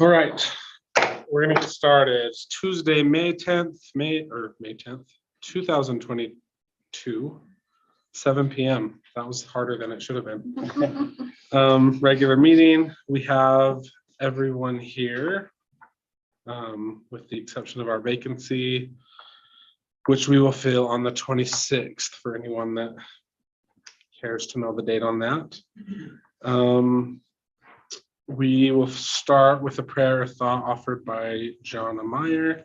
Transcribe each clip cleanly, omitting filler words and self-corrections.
All right, we're gonna get started. It's Tuesday, May 10th, May 10th, 2022, 7 p.m. That was harder than it should have been. Regular meeting. We have everyone here, with the exception of our vacancy, which we will fill on the 26th for anyone that cares to know the date on that. We will start with a prayer or thought offered by Jonna Meyer,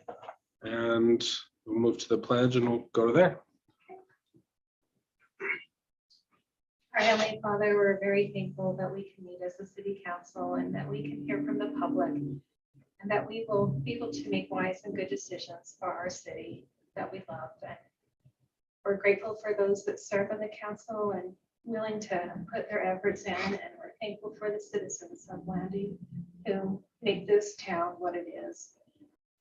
and we'll move to the pledge and we'll go to there. Our Heavenly Father, we're very thankful that we can meet as a city council and that we can hear from the public and that we will be able to make wise and good decisions for our city that we love. And we're grateful for those that serve on the council and willing to put their efforts in, and we're thankful for the citizens of Blanding who make this town what it is.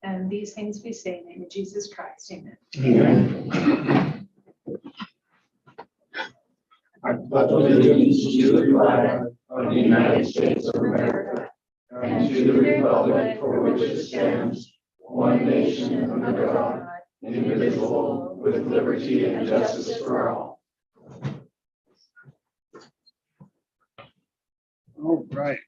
And these things we say in the name of Jesus Christ, amen. Amen. I pledge allegiance to the flag of the United States of America and to the republic for which it stands, one nation under God, indivisible, with liberty and justice for all. All right.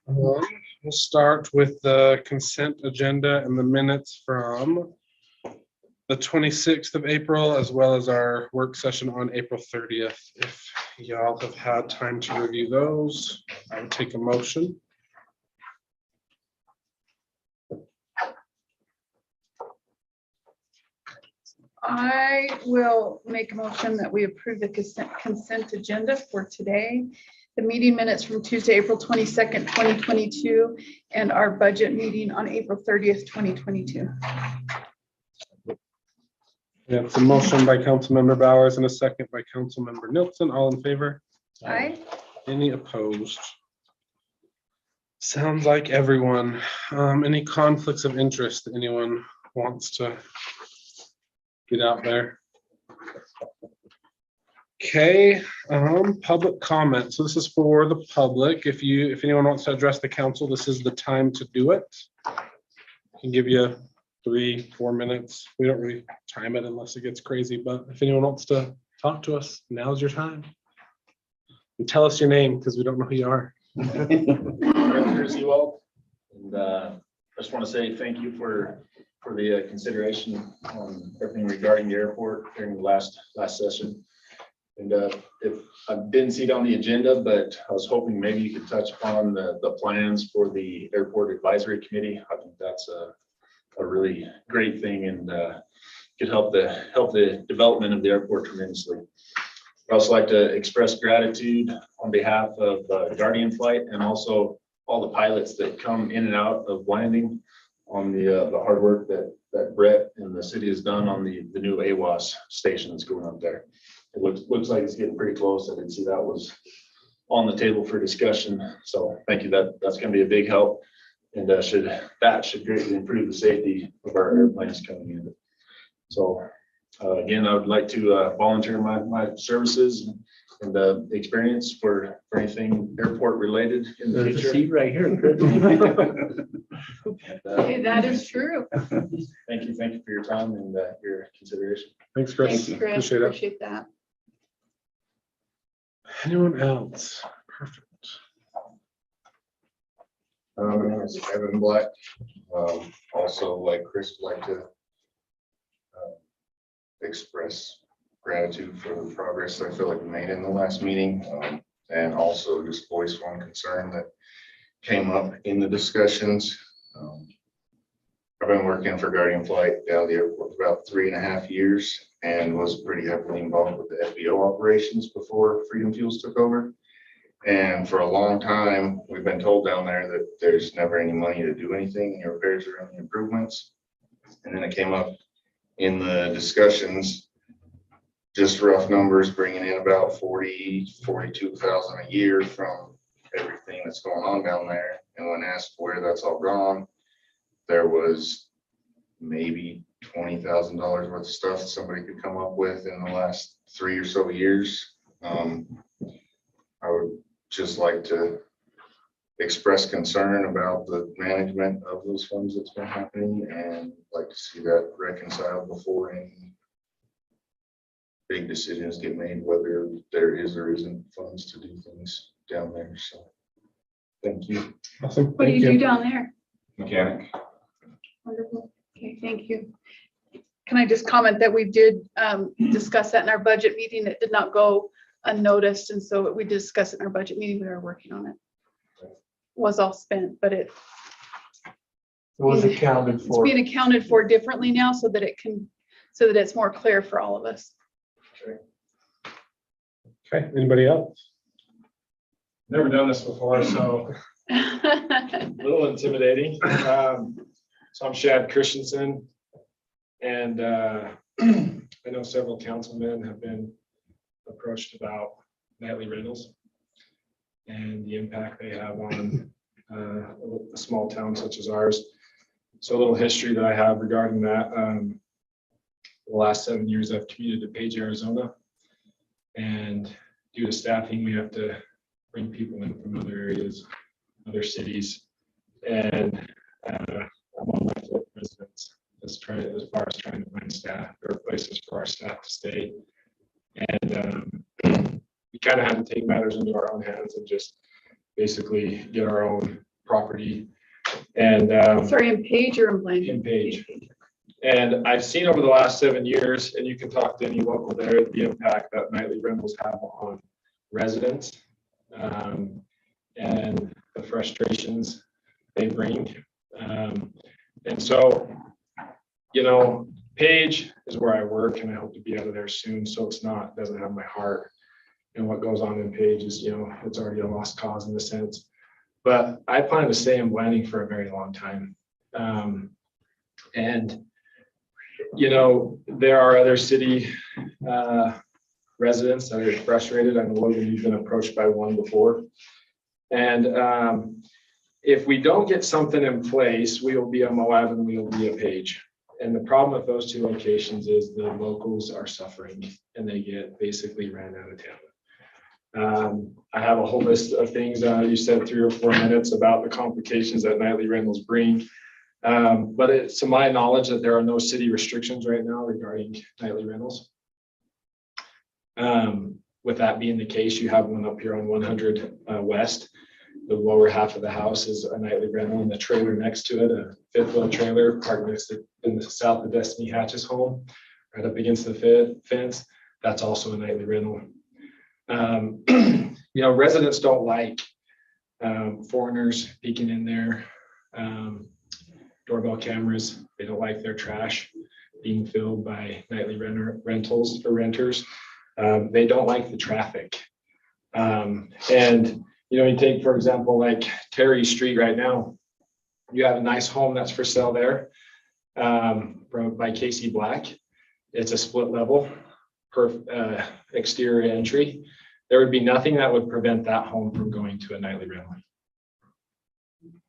We'll start with the consent agenda and the minutes from the 26th of April, as well as our work session on April 30th. If y'all have had time to review those, I would take a motion. I will make a motion that we approve the consent agenda for today, the meeting minutes from Tuesday, April 22nd, 2022, and our budget meeting on April 30th, 2022. Yeah, it's a motion by Councilmember Bowers and a second by Councilmember Nilsson. All in favor? Aye. Any opposed? Sounds like everyone. Any conflicts of interest that anyone wants to get out there? Okay, public comment. So this is for the public. If anyone wants to address the council, this is the time to do it. I can give you 3-4 minutes. We don't really time it unless it gets crazy, but if anyone wants to talk to us, now's your time. And tell us your name because we don't know who you are. Director Ewald, and I just want to say thank you for the consideration on everything regarding the airport during the last session. And if I didn't see it on the agenda, but I was hoping maybe you could touch upon the plans for the airport advisory committee. I think that's a really great thing and could help the development of the airport tremendously. I'd also like to express gratitude on behalf of Guardian Flight and also all the pilots that come in and out of Blanding on the hard work that Brett and the city has done on the new AWAS station that's going up there. It looks like it's getting pretty close. I didn't see that was on the table for discussion. So thank you. That's going to be a big help, and that should greatly improve the safety of our airplanes coming in. So again, I would like to volunteer my services and experience for anything airport related in the future. Seat right here. Hey, that is true. Thank you for your time and your consideration. Thanks, Chris. Thanks, Chris. Appreciate that. Anyone else? Perfect. My name is Evan Black. Also, like Chris, would like to express gratitude for the progress I feel like we made in the last meeting, and also just voice one concern that came up in the discussions. I've been working for Guardian Flight down at the airport for about 3.5 years and was pretty heavily involved with the FBO operations before Freedom Fuels took over. And for a long time, we've been told down there that there's never any money to do anything, any repairs or any improvements. And then it came up in the discussions, just rough numbers, bringing in about 42,000 a year from everything that's going on down there. And when asked where that's all gone, there was maybe $20,000 worth of stuff that somebody could come up with in the last 3 or so years. I would just like to expressed concern about the management of those funds that's been happening and like to see that reconciled before any big decisions get made, whether there is or isn't funds to do things down there. So, thank you. Awesome. What do Thank you do down there? Mechanic. Wonderful. Okay, thank you. Can I just comment that we did discuss that in our budget meeting? It did not go unnoticed, and so we discussed it in our budget meeting. We are working on it. Was all spent, but It was accounted it's for. being accounted for differently now so that it's more clear for all of us. Okay, anybody else? Never done this before, so a little intimidating. So I'm Shad Christensen, and I know several councilmen have been approached about nightly rentals and the impact they have on a small town such as ours. So a little history that I have regarding that. The last 7 years I've commuted to Page, Arizona, and due to staffing, we have to bring people in from other areas, other cities, and I'm on my foot residents as far as trying to find staff or places for our staff to stay. And we kind of had to take matters into our own hands and just basically get our own property. And Sorry, in Page or in Bland? In Page. And I've seen over the last 7 years, and you can talk to any local there, the impact that nightly rentals have on residents and the frustrations they bring. And so, you know, Page is where I work, and I hope to be out of there soon. So doesn't have my heart. And what goes on in Page is, you know, it's already a lost cause in a sense. But I plan to stay in Blanding for a very long time. And, you know, there are other city residents that are frustrated. I know, Logan, you've been approached by one before. And if we don't get something in place, we will be a Moab and we will be a Page. And the problem with those two locations is the locals are suffering and they get basically ran out of town. I have a whole list of things. You said 3 or 4 minutes about the complications that nightly rentals bring. But it's to my knowledge that there are no city restrictions right now regarding nightly rentals. With that being the case, you have one up here on 100 West. The lower half of the house is a nightly rental, and the trailer next to it, a fifth wheel trailer parked next to in the south of Destiny Hatch's home, right up against the fence. That's also a nightly rental. You know, residents don't like foreigners peeking in there. Doorbell cameras. They don't like their trash being filled by nightly rentals or renters. They don't like the traffic. And you know, you take, for example, like Terry Street right now, you have a nice home that's for sale there by Casey Black. It's a split level per exterior entry. There would be nothing that would prevent that home from going to a nightly rental.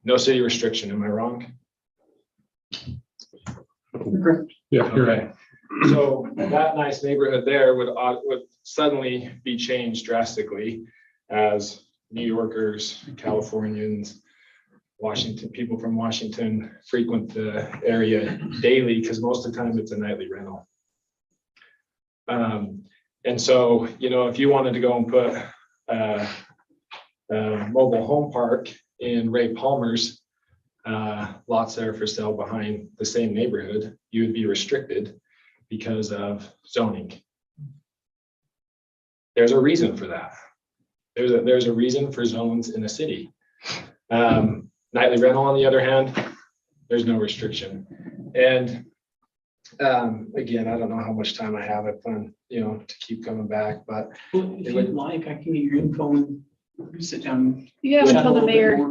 No city restriction, am I wrong? Yeah, you're right. Okay. So that nice neighborhood there would suddenly be changed drastically as New Yorkers, Californians, Washington, people from Washington frequent the area daily because most of the time it's a nightly rental. And so, you know, if you wanted to go and put a mobile home park in Ray Palmer's lots that are for sale behind the same neighborhood, you would be restricted because of zoning. There's a reason for that. There's a reason for zones in a city. Nightly rental, on the other hand, there's no restriction. And again, I don't know how much time I have. I plan, you know, to keep coming back, but If you'd like, I can get your info and sit down. You have Chat a until little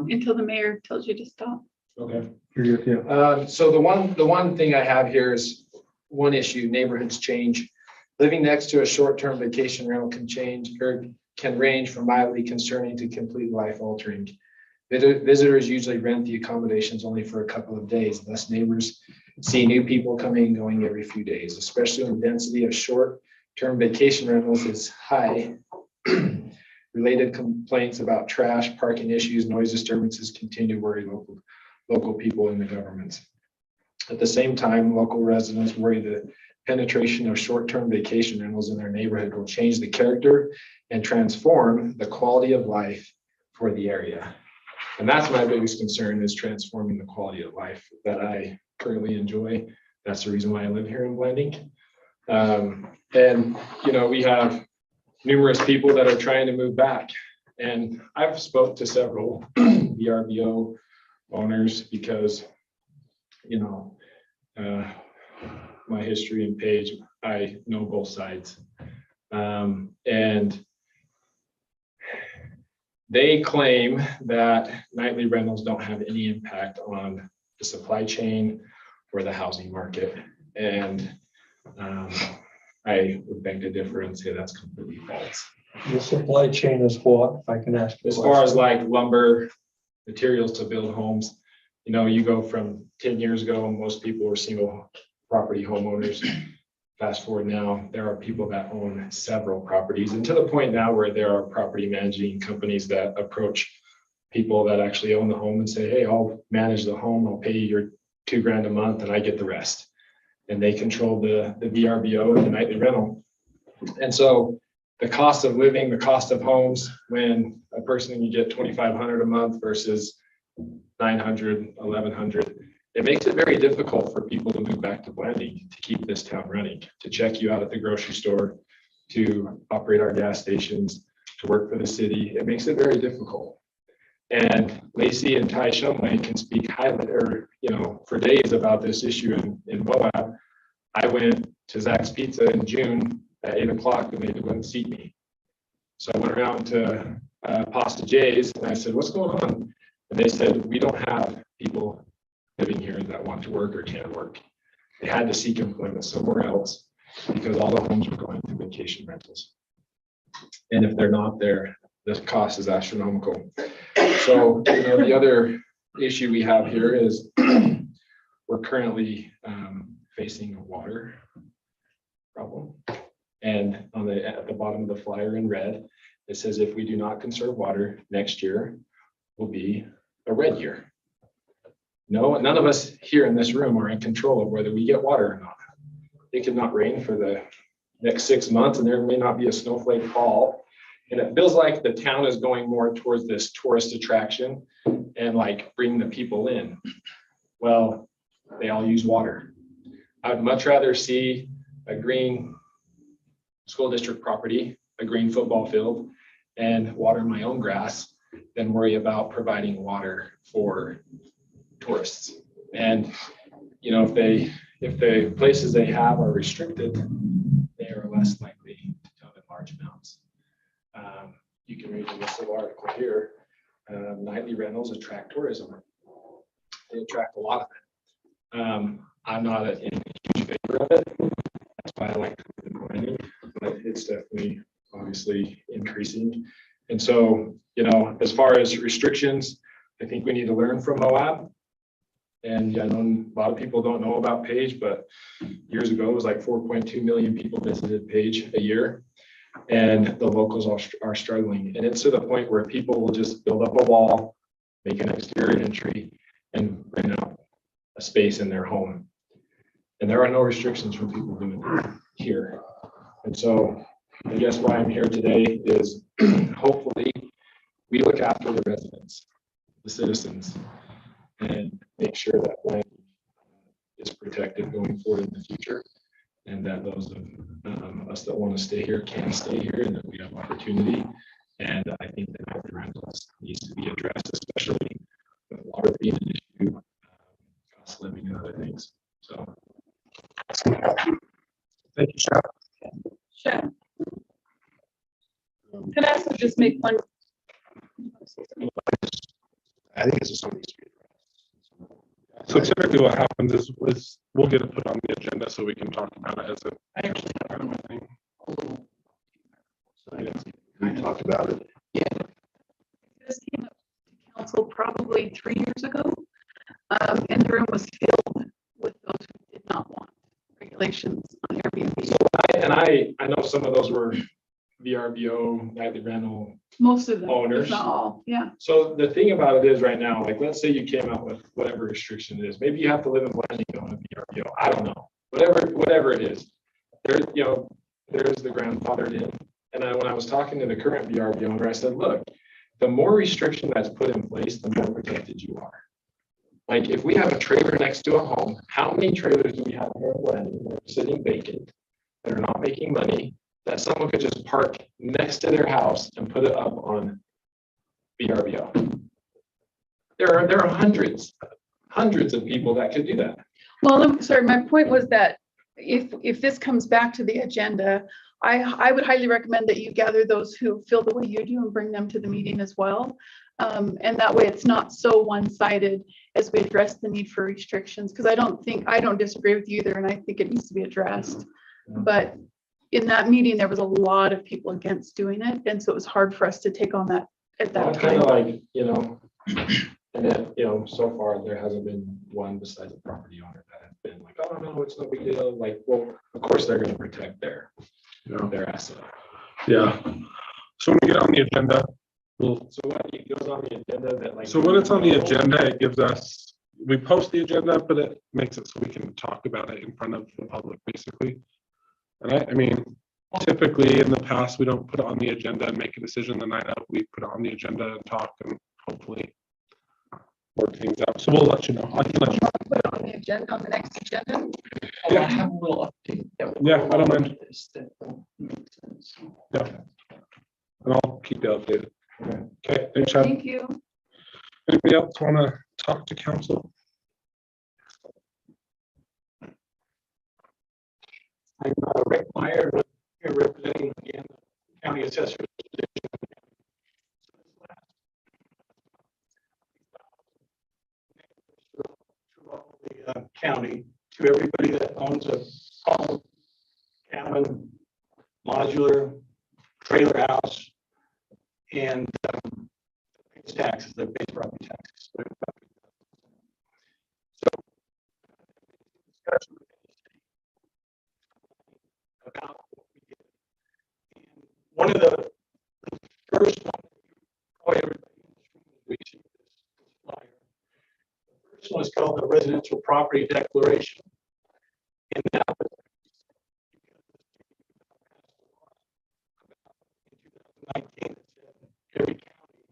bit more. the mayor tells you to stop. okay. You're good, yeah. So the one thing I have here is one issue: neighborhoods change. Living next to a short-term vacation rental can range from mildly concerning to complete life-altering. Visitors usually rent the accommodations only for a couple of days. Thus, neighbors see new people coming and going every few days, especially when the density of short-term vacation rentals is high. Related complaints about trash, parking issues, noise disturbances continue to worry local people and the governments. At the same time, local residents worry the penetration of short-term vacation rentals in their neighborhood will change the character and transform the quality of life for the area. And that's my biggest concern, is transforming the quality of life that I currently enjoy. That's the reason why I live here in Blanding. And, you know, we have numerous people that are trying to move back. And I've spoke to several VRBO owners because, you know, my history and page, I know both sides. And they claim that nightly rentals don't have any impact on the supply chain or the housing market. And I would beg to differ and say that's completely false. The supply chain is what, if I can ask? As far as like lumber, materials to build homes, you know, you go from 10 years ago, most people were single property homeowners. Fast forward now, there are people that own several properties, and to the point now where there are property managing companies that approach people that actually own the home and say, hey, I'll manage the home, I'll pay you your $2,000 a month and I get the rest. And they control the VRBO and the nightly rental. And so the cost of living, the cost of homes, when a person can get $2,500 a month versus $900, $1,100, it makes it very difficult for people to move back to Blanding, to keep this town running, to check you out at the grocery store, to operate our gas stations, to work for the city. It makes it very difficult. And Lacey and Ty Shumway can speak highly, or, you know, for days about this issue in Moab. I went to Zach's Pizza in June at 8 o'clock and they wouldn't seat me. So I went around to Pasta J's and I said, what's going on? And they said, we don't have people living here that want to work or can work. They had to seek employment somewhere else because all the homes were going to vacation rentals. And if they're not there, the cost is astronomical. So, you know, the other issue we have here is we're currently facing a water problem. And on at the bottom of the flyer in red, it says if we do not conserve water, next year will be a red year. No, none of us here in this room are in control of whether we get water or not. It could not rain for the next 6 months and there may not be a snowflake fall. And it feels like the town is going more towards this tourist attraction and like bring the people in. Well, they all use water. I'd much rather see a green school district property, a green football field, and water my own grass than worry about providing water for tourists. And, you know, if the places they have are restricted, they are less likely to come in large amounts. You can read in this little article here, nightly rentals attract tourism. They attract a lot of it. I'm not in a huge favor of it. That's why I like the planning, but it's definitely obviously increasing. And so, you know, as far as restrictions, I think we need to learn from Moab. And I know a lot of people don't know about Page, but years ago it was like 4.2 million people visited Page a year. And the locals are struggling. And it's to the point where people will just build up a wall, make an exterior entry, and rent out a space in their home. And there are no restrictions from people doing it here. And so I guess why I'm here today is hopefully we look after the residents, the citizens, and make sure that land is protected going forward in the future. And that those of us that want to stay here can stay here and that we have opportunity. And I think that nightly rentals needs to be addressed, especially with water being an issue, cost of living and other things. So. Thank you, Shep. Sure. Can I also just make one? I think it's just something. So typically what happens is we'll get it put on the agenda so we can talk about it as a. I actually have thing. We talked about it. This came up to council probably 3 years ago, and the room was filled with those who did not want regulations on Airbnb. So I know some of those were VRBO, nightly rental Most of them, if Owners. not all, yeah. So the thing about it is right now, like, let's say you came out with whatever restriction it is, maybe you have to live in Blanding to own a VRBO, I don't know, whatever it is. There, you know, there's the grandfathered in, and when I was talking to the current VRBO owner, I said, look, the more restriction that's put in place, the more protected you are. Like, if we have a trailer next to a home, how many trailers do we have here in Blanding that are sitting vacant, that are not making money, that someone could just park next to their house and put it up on VRBO? There are hundreds of people that could do that. Well, sorry, my point was that if this comes back to the agenda, I would highly recommend that you gather those who feel the way you do and bring them to the meeting as well. And that way it's not so one-sided as we address the need for restrictions, because I don't disagree with you either, and I think it needs to be addressed. But in that meeting, there was a lot of people against doing it, and so it was hard for us to take on that at that Kind time. of like, you know, and then, you know, so far there hasn't been one besides the property owner that have been like, oh, no, it's no big deal. Like, well, of course they're going to protect their asset. Yeah. So when we get on the agenda, So when it goes on the agenda that like. so when it's on the agenda, it gives us, we post the agenda, but it makes it so we can talk about it in front of the public, basically. And I mean, typically in the past, we don't put it on the agenda and make a decision the night out. We put it on the agenda and talk and hopefully work things out. So we'll let you know. I can let you know. Put it on the agenda, on the next agenda. I have a little update. that will Yeah, go I don't along mind. with this that will make sense. Yeah. And I'll keep you updated. Okay, thanks, Chad. Thank you. Anybody else want to talk to council? I'm Rick Meyer, here representing again county assessor. The county, to everybody that owns a home, cabin, modular, trailer house, and pays taxes, they pay property taxes. So, discussion about what we did. And one of the first one, probably everybody in this room has received this flyer. The first one is called the Residential Property Declaration. And that was in 2019, it said every county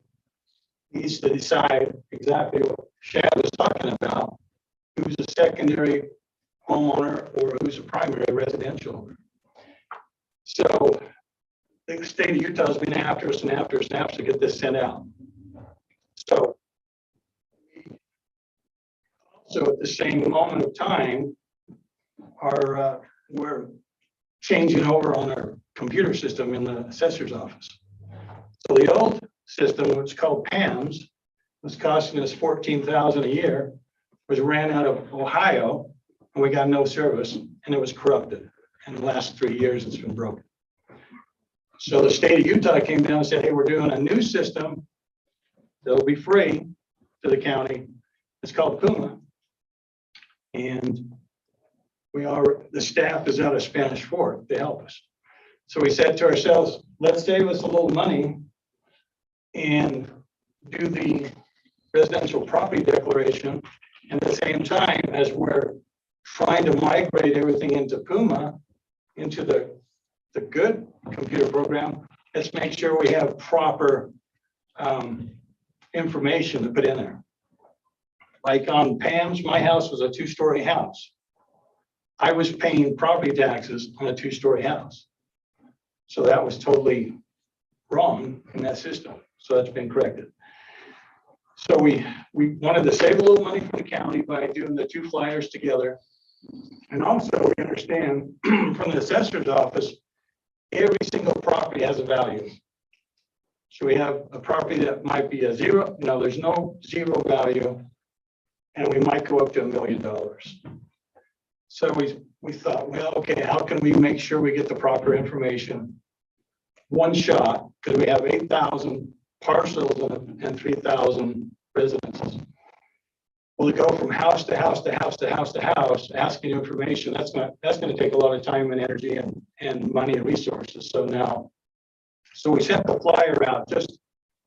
needs to decide exactly what Shad was talking about, who's a secondary homeowner or who's a primary residential. So the state of Utah has been after us and after us and after us to get this sent out. So also at the same moment of time, we're changing over on our computer system in the assessor's office. So the old system, which is called PAMS, was costing us $14,000 a year, was ran out of Ohio, and we got no service, and it was corrupted. In the last 3 years, it's been broken. So the state of Utah came down and said, hey, we're doing a new system that'll be free to the county. It's called Puma. And the staff is out of Spanish Fort to help us. So we said to ourselves, let's save us a little money and do the residential property declaration. And at the same time, as we're trying to migrate everything into Puma, into the good computer program, let's make sure we have proper information to put in there. Like on Pam's, my house was a 2-story house. I was paying property taxes on a 2-story house. So that was totally wrong in that system. So that's been corrected. So we wanted to save a little money for the county by doing the 2 flyers together. And also we understand from the assessor's office, every single property has a value. So we have a property that might be a zero, there's no zero value, and we might go up to $1 million. So we thought, well, okay, how can we make sure we get the proper information? One shot, because we have 8,000 parcels and 3,000 residences. Well, to go from house to house to house to house to house, asking information, that's going to take a lot of time and energy and money and resources. So now So we sent the flyer out, just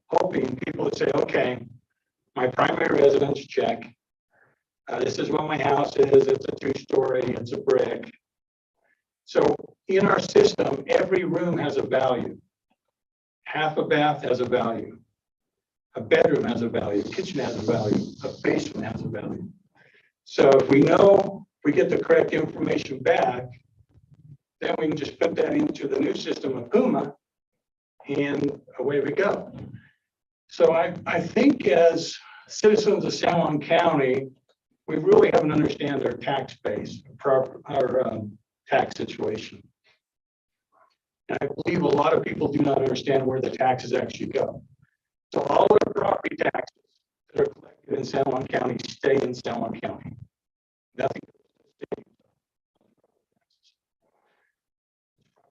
hoping people would say, okay, my primary residence check. This is what my house is. It's a 2-story, it's a brick. So in our system, every room has a value. Half a bath has a value. A bedroom has a value, a kitchen has a value, a basement has a value. So if we know we get the correct information back, then we can just put that into the new system of Puma, and away we go. So I think as citizens of San Juan County, we really haven't understand our tax base, our tax situation. And I believe a lot of people do not understand where the taxes actually go. So all our property taxes that are collected in San Juan County stay in San Juan County. Nothing.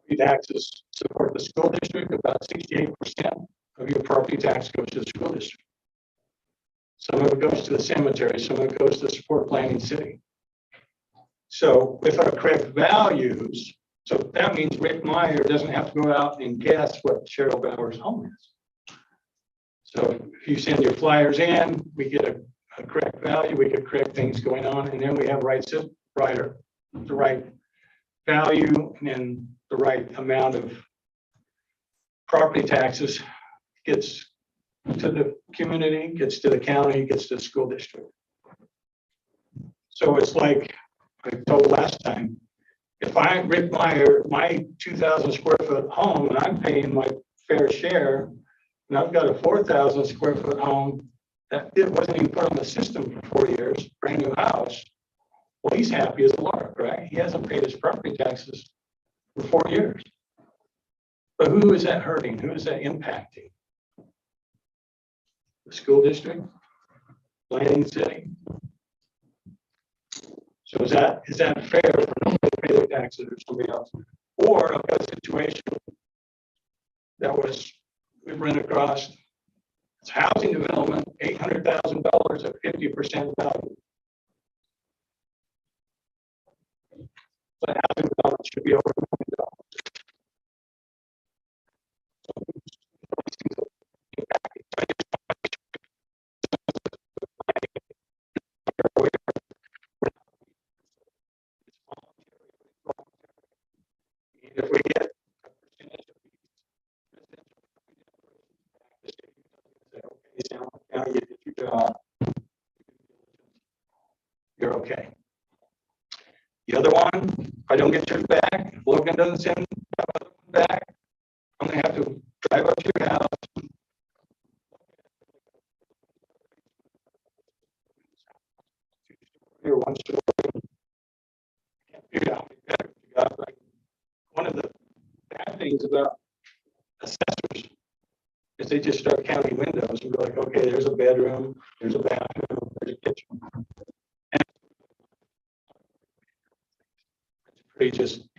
Property taxes support the school district. About 68% of your property tax goes to the school district. Some of it goes to the cemetery, some of it goes to support planning city. So with our correct values, so that means Rick Meyer doesn't have to go out and guess what Cheryl Bauer's home is. So if you send your flyers in, we get a correct value, we get correct things going on, and then we have the right value and the right amount of property taxes gets to the community, gets to the county, gets to the school district. So it's like I told last time, if Rick Meyer, my 2,000 square foot home, and I'm paying my fair share, and I've got a 4,000 square foot home that it wasn't even put on the system for 4 years, brand new house. Well, he's happy as a lark, right? He hasn't paid his property taxes for 4 years. But who is that hurting? Who is that impacting? The school district, planning city. So is that fair for them to pay their taxes or somebody else? Or I've got a situation that we ran across. It's housing development, $800,000 at 50% value. So housing development should be over $1 million. If we get a percentage of you did your job, you're okay. The other one, if I don't get yours back, if Logan doesn't send that other one back, I'm gonna have to drive up to your house. Your 1 story. Can't figure out how many bedrooms you got. Like, one of the bad things about assessors is they just start counting windows and be like, okay, there's a bedroom, there's a bathroom, there's a kitchen. And it's pretty just.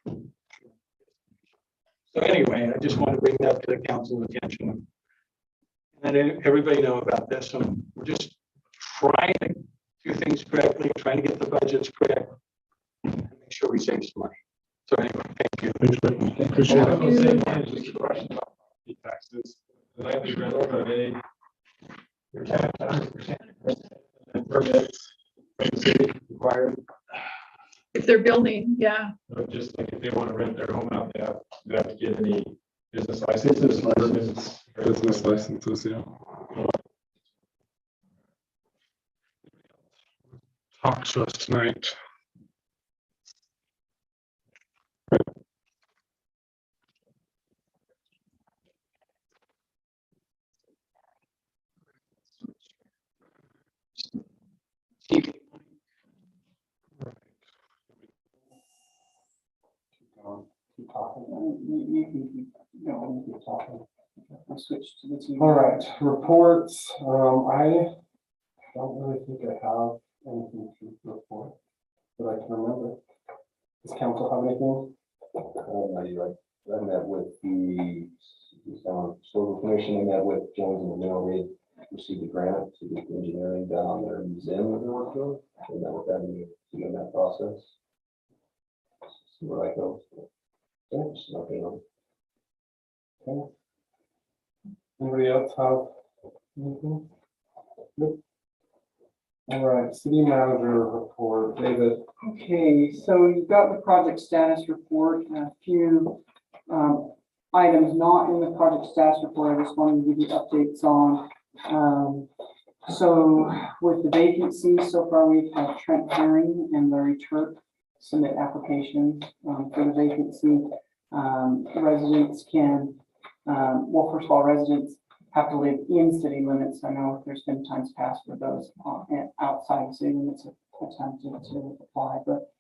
So anyway, I just want to bring that to the council's attention. And then everybody know about this, and we're just trying to do things correctly, trying to get the budgets correct, and make sure we save some money. So anyway, thank you. Appreciate I it. would say, just a question about property taxes. The night we read over they your tax 100% and permits from the city required. If they're building, yeah. Just like if they want to rent their home out, they have to get any business licenses. Business licenses, yeah. Talk to us tonight. All right, reports. I don't really think I have anything to report that I can remember. Does council have anything? I met with the Historical Commission. I met with Jones and Mill. They received a grant to do engineering down on their museum that they're working on. And met with them in that process. See where I go. Thanks. Nothing else. Okay. Anybody else have? anything? Nope. All right, city manager report, David. Okay, so you've got the project status report, and a few items not in the project status report, I just wanted to give you updates on. So with the vacancy, so far we've had Trent Herring and Larry Turk submit applications for the vacancy. Residents can, well, first of all, residents have to live in city limits. I know there's been times past where those outside of city limits have attempted to apply, but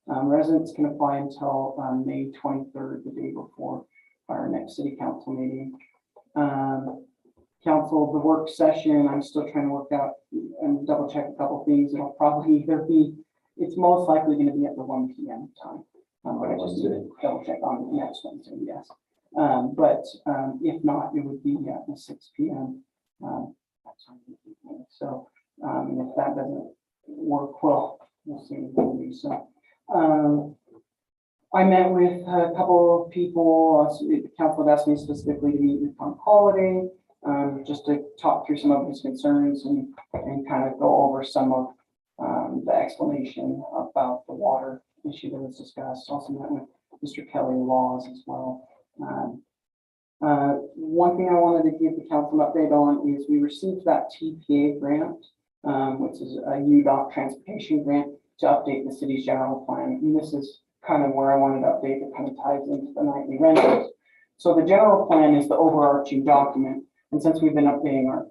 residents can apply until May 23rd, the day before our next city council meeting. Council, the work session, I'm still trying to work out and double check a couple things. It'll probably either be, it's most likely going to be at the 1 p.m. time. But I just need to double check on next Wednesday, yes. But if not, it would be at the 6 p.m. So if that doesn't work, we'll see what we do. So I met with a couple of people. The council had asked me specifically to meet with Tom Holiday, just to talk through some of his concerns and kind of go over some of the explanation about the water issue that was discussed. Also met with Mr. Kelly Laws as well. One thing I wanted to give the council an update on is we received that TPA grant, which is a UDOT transportation grant to update the city's general plan. And this is kind of where I wanted to update that kind of ties into the nightly rentals. So the general plan is the overarching document. And since we've been updating our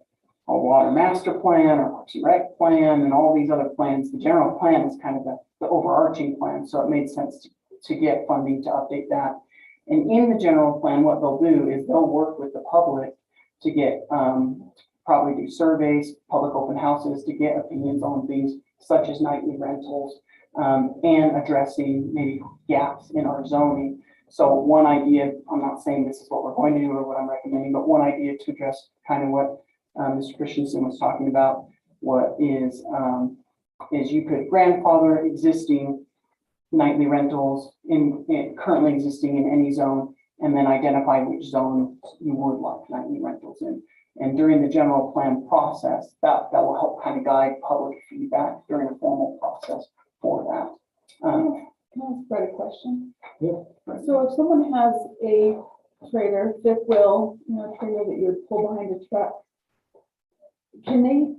water master plan, our Parks and Rec plan, and all these other plans, the general plan is kind of the overarching plan. So it made sense to get funding to update that. And in the general plan, what they'll do is they'll work with the public to get, probably do surveys, public open houses to get opinions on things such as nightly rentals, and addressing maybe gaps in our zoning. So one idea, I'm not saying this is what we're going to do or what I'm recommending, but one idea to address kind of what Mr. Christensen was talking about, what is you could grandfather existing nightly rentals currently existing in any zone, and then identify which zone you would like nightly rentals in. And during the general plan process, that will help kind of guide public feedback during a formal process for that. Can I ask Brett a question? Yeah. So if someone has a trailer, fifth wheel, trailer that you would pull behind a truck, can they,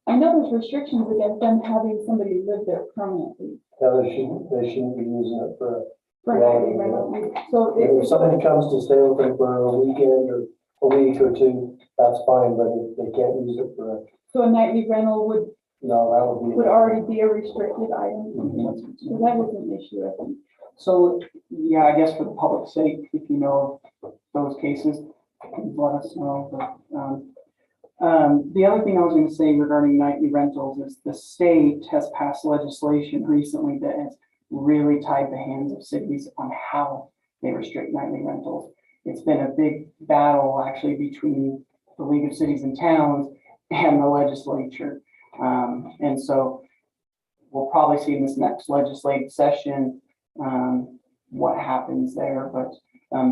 I know there's restrictions against them having somebody live there permanently. No, they shouldn't be using it for, For a nightly rental. So if somebody comes to stay with them for a weekend or a week or two, that's fine, but if they can't use it for, so a nightly rental would that would be. already be a restricted item. So that is an issue, I think. So, yeah, I guess for the public's sake, if you know of those cases, please let us know. But the other thing I was going to say regarding nightly rentals is the state has passed legislation recently that has really tied the hands of cities on how they restrict nightly rentals. It's been a big battle actually between the League of Cities and Towns and the legislature. And so we'll probably see in this next legislative session what happens there, but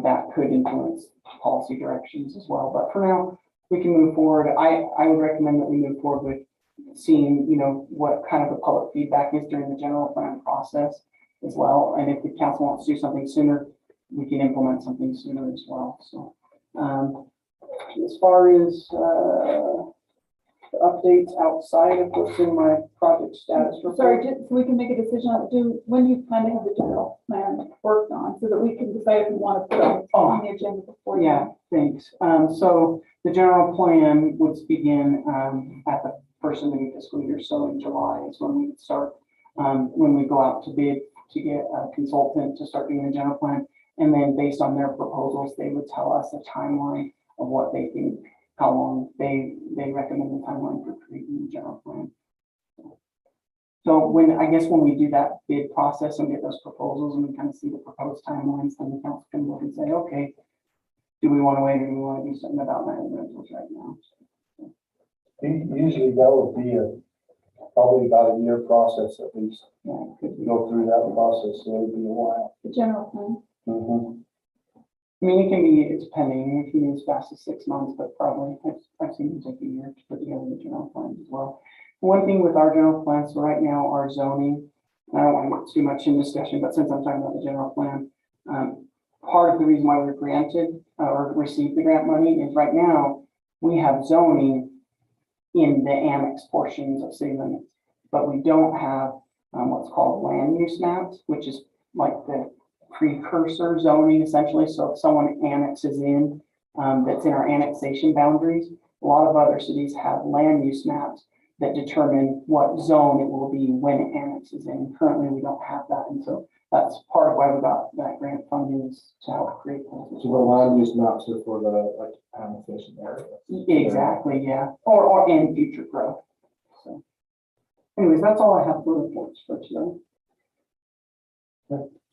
that could influence policy directions as well. But for now, we can move forward. I would recommend that we move forward with seeing, what kind of the public feedback is during the general plan process as well. And if the council wants to do something sooner, we can implement something sooner as well. So as far as updates outside of what's in my project status report. Sorry, just so we can make a decision on when do you plan to have the general plan worked on so that we can decide if we want to put it on the agenda before. Yeah, thanks. So the general plan would begin at the first of the new fiscal year. So in July is when we would start, when we go out to bid to get a consultant to start doing the general plan. And then based on their proposals, they would tell us a timeline of what they think, how long they recommend the timeline for creating the general plan. So when we do that bid process and get those proposals and we kind of see the proposed timelines, then the council can look and say, okay, do we want to wait or do we want to do something about nightly rentals right now? Usually that would be probably about a year process at least. Yeah, If you go through that process, so it would be a while. The general plan. Mhm. I mean, it can be, it's pending, it can be as fast as 6 months, but probably I've seen it take a year to put together the general plans as well. One thing with our general plan, so right now our zoning, I don't want to get too much in discussion, but since I'm talking about the general plan, part of the reason why we're granted or received the grant money is right now we have zoning in the annex portions of city limits, but we don't have what's called land use maps, which is like the precursor zoning essentially. So if someone annexes in, that's in our annexation boundaries, a lot of other cities have land use maps that determine what zone it will be when it annexes in. Currently, we don't have that, and so that's part of why we got that grant funding is to help create those. So the land use maps are for the, like, annexation area. Exactly, yeah, or in future growth. So anyways, that's all I have for reports for today.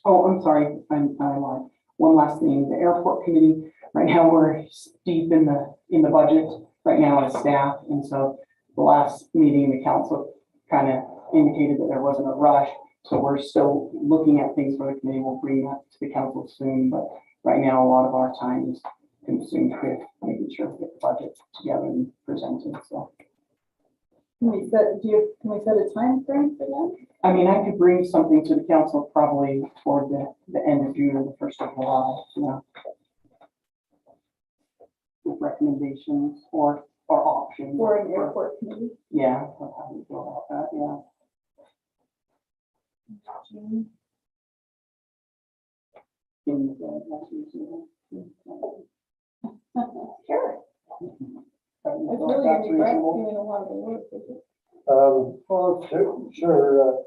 Oh, I'm sorry, I lied. One last thing, the airport committee, right now we're deep in the budget right now as staff, and so the last meeting, the council kind of indicated that there wasn't a rush. So we're still looking at things for the committee. We'll bring that to the council soon, but right now a lot of our time is consumed with making sure we get the budget together and presented. So Can we set a time frame for that? I mean, I could bring something to the council probably toward the end of June or the 1st of July, you know, with recommendations or options. For an airport committee? Yeah, of how we go about that, yeah. In Sure. That's It's really gonna be great reasonable. doing a lot of the work, is it? Well, sure,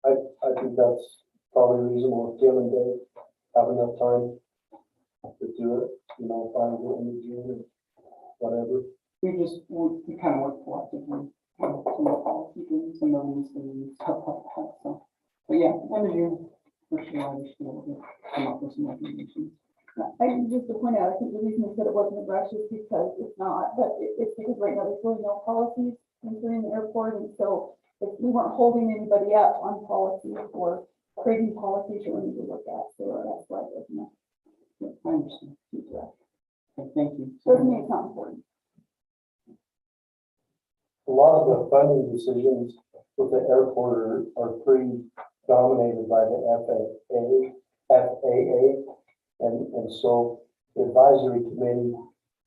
I think that's probably reasonable. If Kim and Dave have enough time to do it, you know, find it in June or whatever. We kind of work collectively, some of the policy things, some of these things, stuff like that, so. But yeah, end of June, for sure, I just feel to come up with some recommendations. Just to point out, I think the reason I said it wasn't a rush is because it's not, but it's because right now there's really no policies concerning the airport, and so if we weren't holding anybody up on policies or creating policies that we need to look at, so that's why it wasn't. Yeah, I understand. Okay, thank you. Doesn't mean it's not important. A lot of the funding decisions with the airport are pretty dominated by the FAA. And so the advisory committee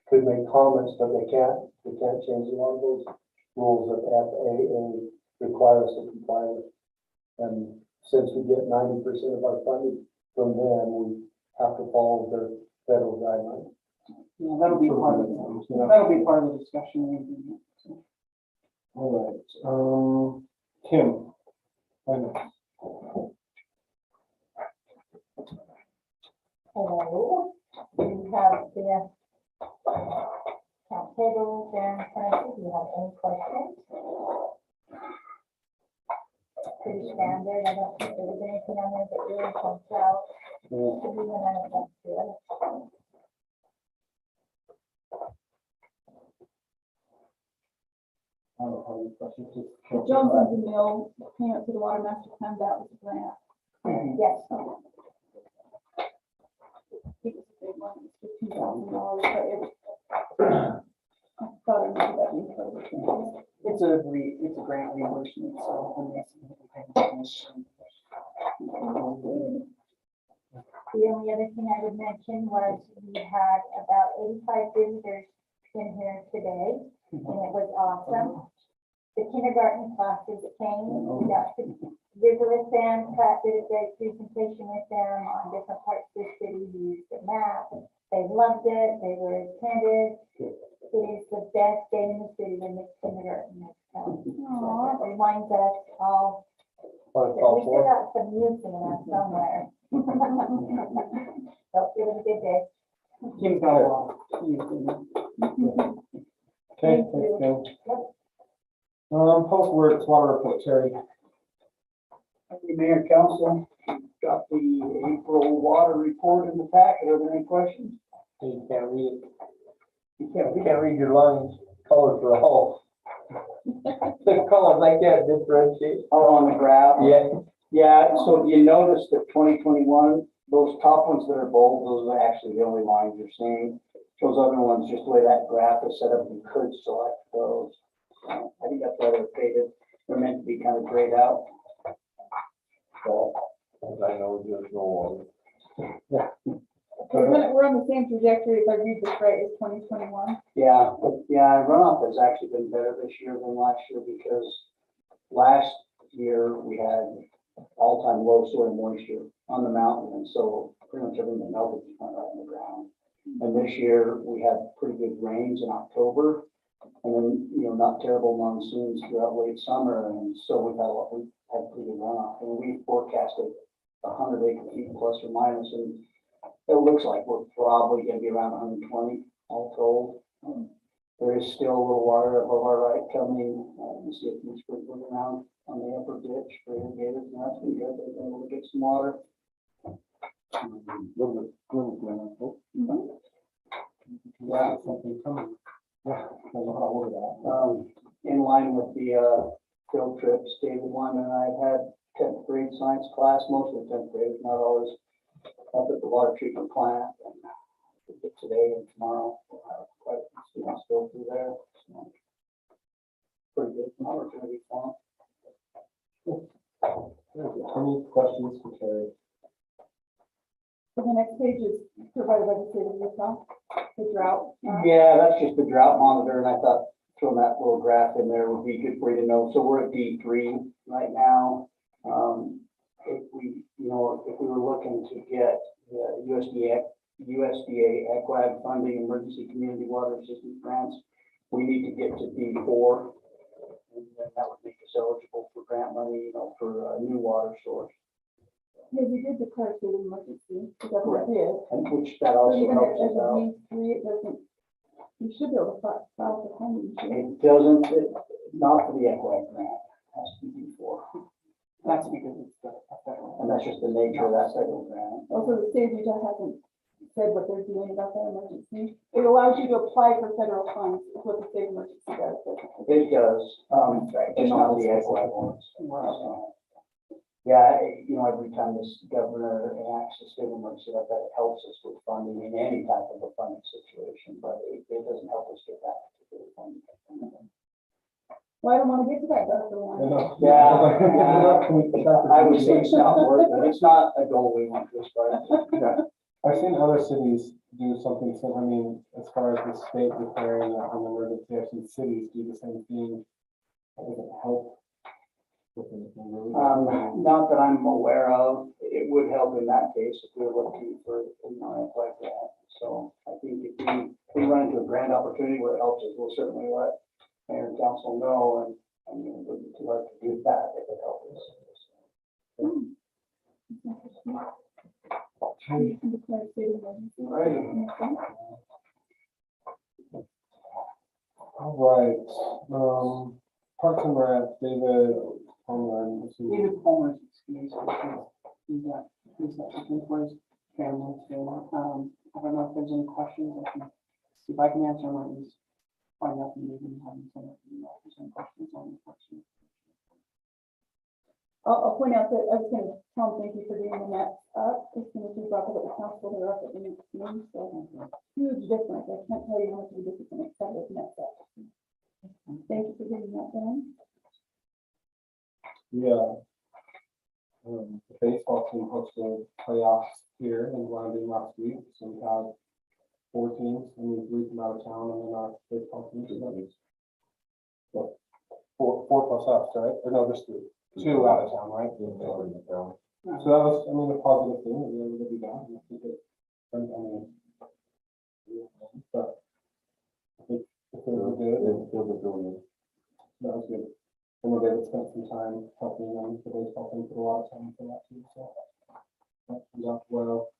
could make comments, but they can't change a lot of those rules that FAA require us to comply with. And since we get 90% of our funding from them, we have to follow their federal guidelines. Yeah, that'll be part of the discussion. So. All right, Kim. Finance. Hello, we have the account table there in front of you. Do you have any questions? Pretty standard. I don't think there's anything on there that really comes out. Should be when I went through it. I don't have any questions. The Johnson Mill payment to the water master plan, that was a grant. Yes. I think it's a big one, it's $15,000, but I thought I remember that being part of the grant. It's a grant reimbursement, so. when they The only other thing I would mention was we had about 85 visitors in here today, and it was awesome. The kindergarten classes came, we got to visit with them, Pat did a great presentation with them on different parts of the city, we used the map. They loved it, they were attentive. It is the best day in the city when the kindergarten is coming. So it reminds us all that we still got some youth in us somewhere. So it was a good day. Kim's got a lot. Okay, thanks, Kim. Public Works Water Report, Terry. Thank you, Mayor, Council. Got the April water report in the packet. Are there any questions? You can't read it. We can't read your lines, color for all. The colors, I can't differentiate. Oh, on the graph? Yeah. Yeah, so you notice that 2021, those top ones that are bold, those are actually the only lines you're seeing. Those other ones, just the way that graph is set up, you could select those. I think that's why they're faded. They're meant to be kind of grayed out. So, I know there's no We're on the same trajectory, if I read this right, as 2021. yeah, runoff has actually been better this year than last year because last year we had all-time low soil moisture on the mountain, and so pretty much everything that melted just went right in the ground. And this year we had pretty good rains in October, and then, not terrible monsoons throughout late summer, and so we had pretty good runoff. And we forecasted 100 acre feet plus or minus, and it looks like we're probably gonna be around 120 all told. There is still a little water above our right coming. You see a few sprinkling around on the upper ditch for irrigators, and that's been good. They've been able to get some water. Yeah, something coming. Yeah, I don't know how old that. In line with the field trips, David Wyman and I have had 10th grade science class, most of the 10th grade, not always up at the water treatment plant. And today and tomorrow, we'll have quite a few students go through there. So, pretty good opportunity for them. Any questions for Terry? So the next page is provided by the state of Utah, the drought. Yeah, that's just the drought monitor, and I thought throwing that little graph in there would be good for you to know. So we're at D3 right now. If we were looking to get the USDA EQUAG funding, emergency community water assistance grants, we need to get to D4. And then that would make us eligible for grant money, for a new water source. Yeah, you did declare state of emergency, because that's what it is. And which that So also even helps as us a out. D3, it doesn't, you should be able to file for funding. shouldn't It doesn't, not for the EQUAG grant, it has to be D4. That's because it's a federal. And that's just the nature of that federal grant. you? Also, the state of Utah hasn't said what they're doing about that emergency. It allows you to apply for federal funds, is what the state of emergency does. It does, but not the EQUAG ones. So, yeah, every time this governor enacts a state of emergency like that, it helps us with funding in any type of a funding situation, but it doesn't help us get that particular funding. Well, I don't want to get to that, Dr. Warren. I would say it's not worth it. It's not a goal we want to aspire to. I've seen other cities do something similar. I mean, as far as the state declaring an emergency, I've seen cities do the same thing. That doesn't help with anything really. Not that I'm aware of. It would help in that case if we were looking for, like that. So I think if we run into a grand opportunity where it helps us, we'll certainly let mayor and council know, and we'd like to do that if it helps us. You can declare state of emergency. Right. All right, Parks and Rec, David Homeland. David Palmer's excuse, he's got something for his family, so, I don't know if there's any questions, I can see if I can answer them, or at least find out from you and have them send out an email if there's any questions on the question. I'll point out that I was going to tell him thank you for getting the nets up. As soon as we brought it at the council, they're up at the next meeting, so huge difference. I can't tell you how much of a difference it makes to have those nets up. Thank you for getting that done. Yeah. The baseball team hosted playoffs here in London last week, so we had 4 teams, and we 3 from out of town, and then our baseball team. So, four plus us, right? Or no, just 3. 2 out of town, right? So that was, a positive thing, that we were able to be down. I think but I think it was good. That was good. And we're David spent some time helping them, the baseball team, put a lot of time for that too, so. That turned out well.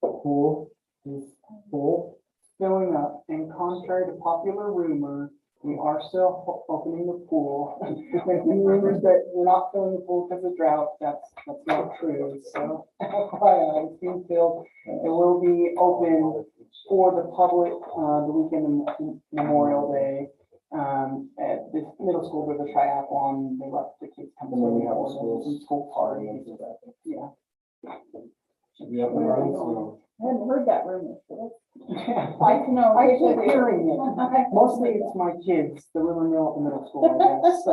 Pool is full. Filling up, and contrary to popular rumor, we are still opening the pool. Rumors that we're not filling the pool because of drought, that's not true, so FYI, it's being filled. It will be open for the public, the weekend of Memorial Day. At this middle school, there's a triathlon, they let the kids come. And then we to have a and school parties. Yeah. Should be up and running soon. I hadn't heard that rumor. So I know. I keep hearing it. Mostly it's my kids, the rumor mill at the middle school, I guess, so.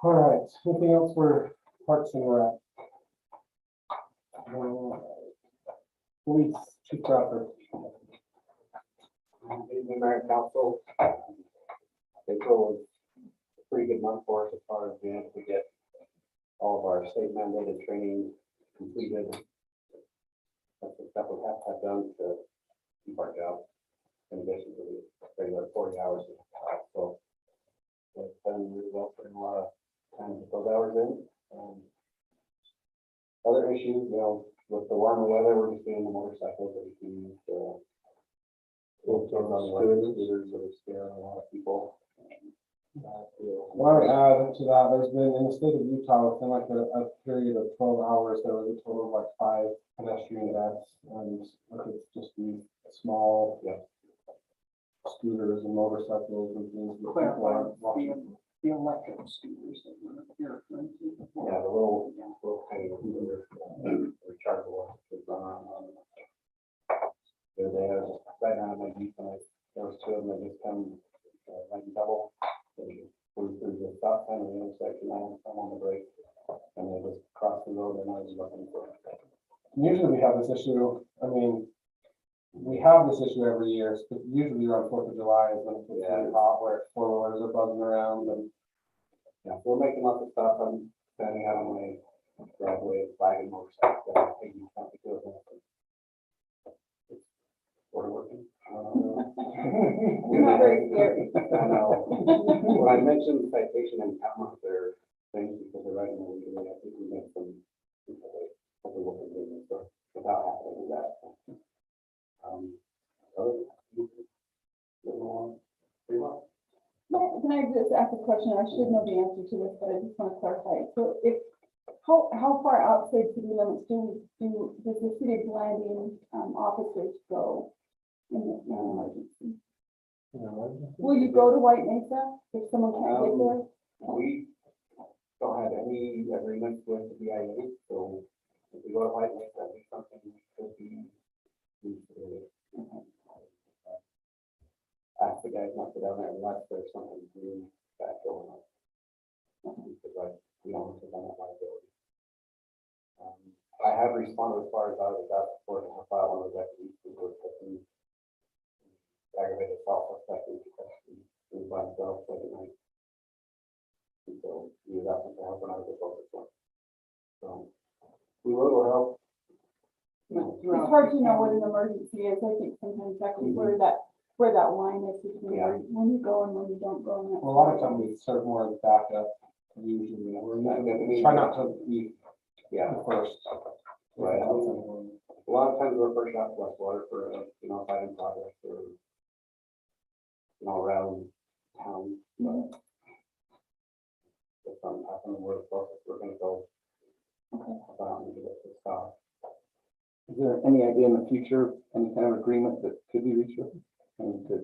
All right, anything else for Parks and Rec? Police, Chief Crawford. The Mayor Council, April was a pretty good month for us as far as being able to get all of our state mandated training completed. That's the stuff we have to have done to keep our job in addition to the regular 40 hours. we have. So it's done really well, putting a lot of time to put those hours in. Other issues, with the warmer weather, we're just doing the motorcycles that we can use. Scooters that are scaring a lot of people. Well, I would add to that, there's been, in the state of Utah, within like a period of 12 hours, there was a total of like 5 pedestrian deaths. And it's just these small scooters and motorcycles and things that people aren't watching. The electric scooters that you're referring to. Yeah, the little tiny rechargeable. The other day, I was right now, my Jeep, and there was 2 of them that just come, like double. They flew through the stop sign of the intersection, I'm on the brake, and they just crossed the road, and I was looking for it. Usually we have this issue, I mean, we have this issue every year, but usually around 4th of July is when it gets really hot, where 4-wheelers are buzzing around and. Yeah, we're making lots of stuff. I'm standing out on my driveway, flagging motorcycles. I think you can't do it. It's sort of working. Not very scary. I know. When I mentioned citation and count up their things because they're writing them, I think we made some. Hopefully we'll continue this stuff without having to do that. Pretty well. Can I just ask a question? I should know the answer to this, but I just want to clarify. So how far outside city limits does the city of Blanding officers go in an emergency? Will you go to White Mesa if someone can't get there? We don't have any agreements with the BIA, so if we go to White Lake, that'd be something we could be. Ask the guys not to go down there unless there's something really bad going on. Because we don't have that liability. I have responded as far as I was out for to file one of those activities who were taking aggravated assault suspected because by himself late at night. And so he was asking for help when I was at focus one. So we will help. It's hard to know what an emergency is. I think sometimes exactly where that line is between when you go and when you don't go. A lot of times we serve more as backup, usually, we try not to be the first. Right. A lot of times we're first out to Westwater for fighting progress or around town. But if something happens, we're gonna go. And get it to stop. Is there any idea in the future, any kind of agreement that could be reached with them? And to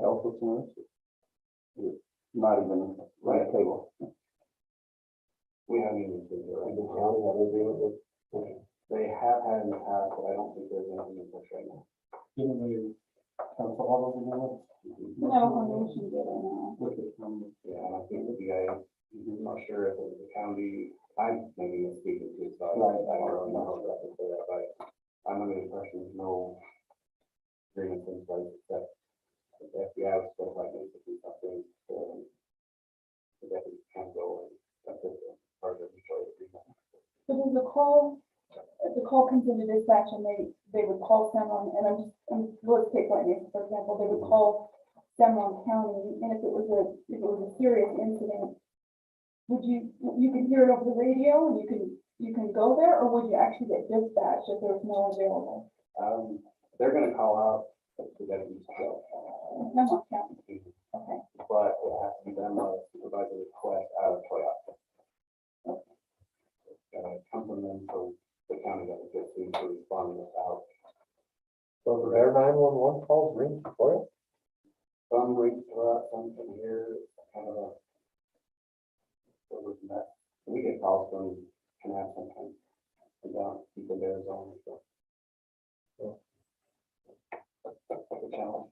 help with some of this? Is it not even on the table? We haven't even been there. The county have an agreement with. They have had in the past, but I don't think there's anything in push right now. Didn't we cancel all those agreements? Navajo Nation did it now. With it, Yeah, and I think the BIA, I'm not sure if it was the county, I'm maybe speaking to, so I don't really know how to say that, but I'm under the impression there's no agreement in place except if the FBI was supposed to like do something, the deputies can go and that's it, part of the mutual agreement. So there's the call comes into dispatch and they would call someone, and let's take White Mesa, for example, they would call San Juan County, and if it was a serious incident, would you could hear it over the radio and you can go there, or would you actually get dispatched if there's no one available? They're gonna call out the deputies to go. San Juan County. Okay. But it has to be done by a supervisor request out of Toyota. Come from them, so the county doesn't get sued for responding without. So for their 911 calls ring for it? some right, some from here, kind of a. What was that? We get calls from Canal sometimes, about people there zone, so. That's a challenge.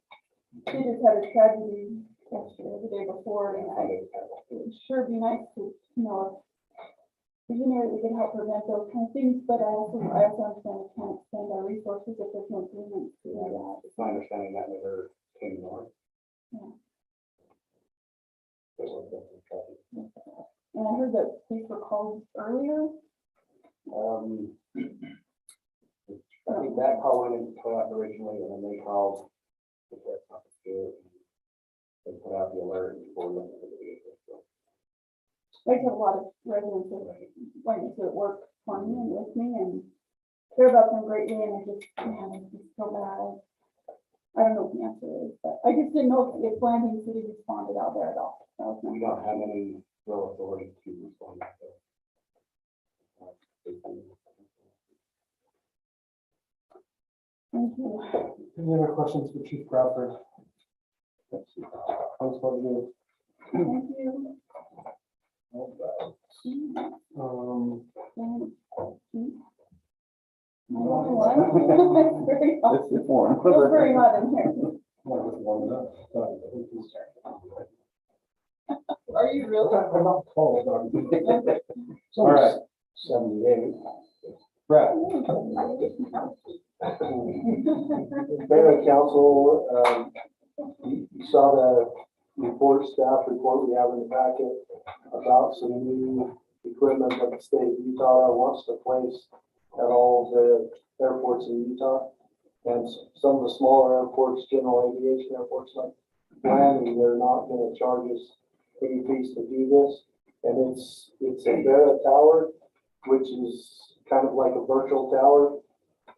We just had a tragedy yesterday, the day before, and it would sure be nice to, if we can help prevent those kind of things, but I also understand we can't extend our resources if there's no agreement to do that. It's my understanding that never came north. Yeah. It was definitely tragic. And I heard that police were called earlier. I think that call went into co-op originally, and then they called the sheriff's office here, and they put out the alert before looking for the vehicle, so. I have a lot of residents that went to work for me and with me and care about them greatly, and I just, man, it's just so bad. I don't know what the answer is, but I just didn't know if Lansing City responded out there at all. That was my We don't have any real authority to respond to that. Thank you. Any other questions for Chief Bradford? Thanks for you. Thank you. Very hot. It's warm. It's very hot in here. Are you really? I'm not cold, dog. All right, 78. Brad. Mayor and council, you saw the report, staff report we have in the packet about some new equipment that the state of Utah wants to place at all the airports in Utah. And some of the smaller airports, general aviation airports like Miami, they're not gonna charge us any fees to do this. And it's a Vera tower, which is kind of like a virtual tower.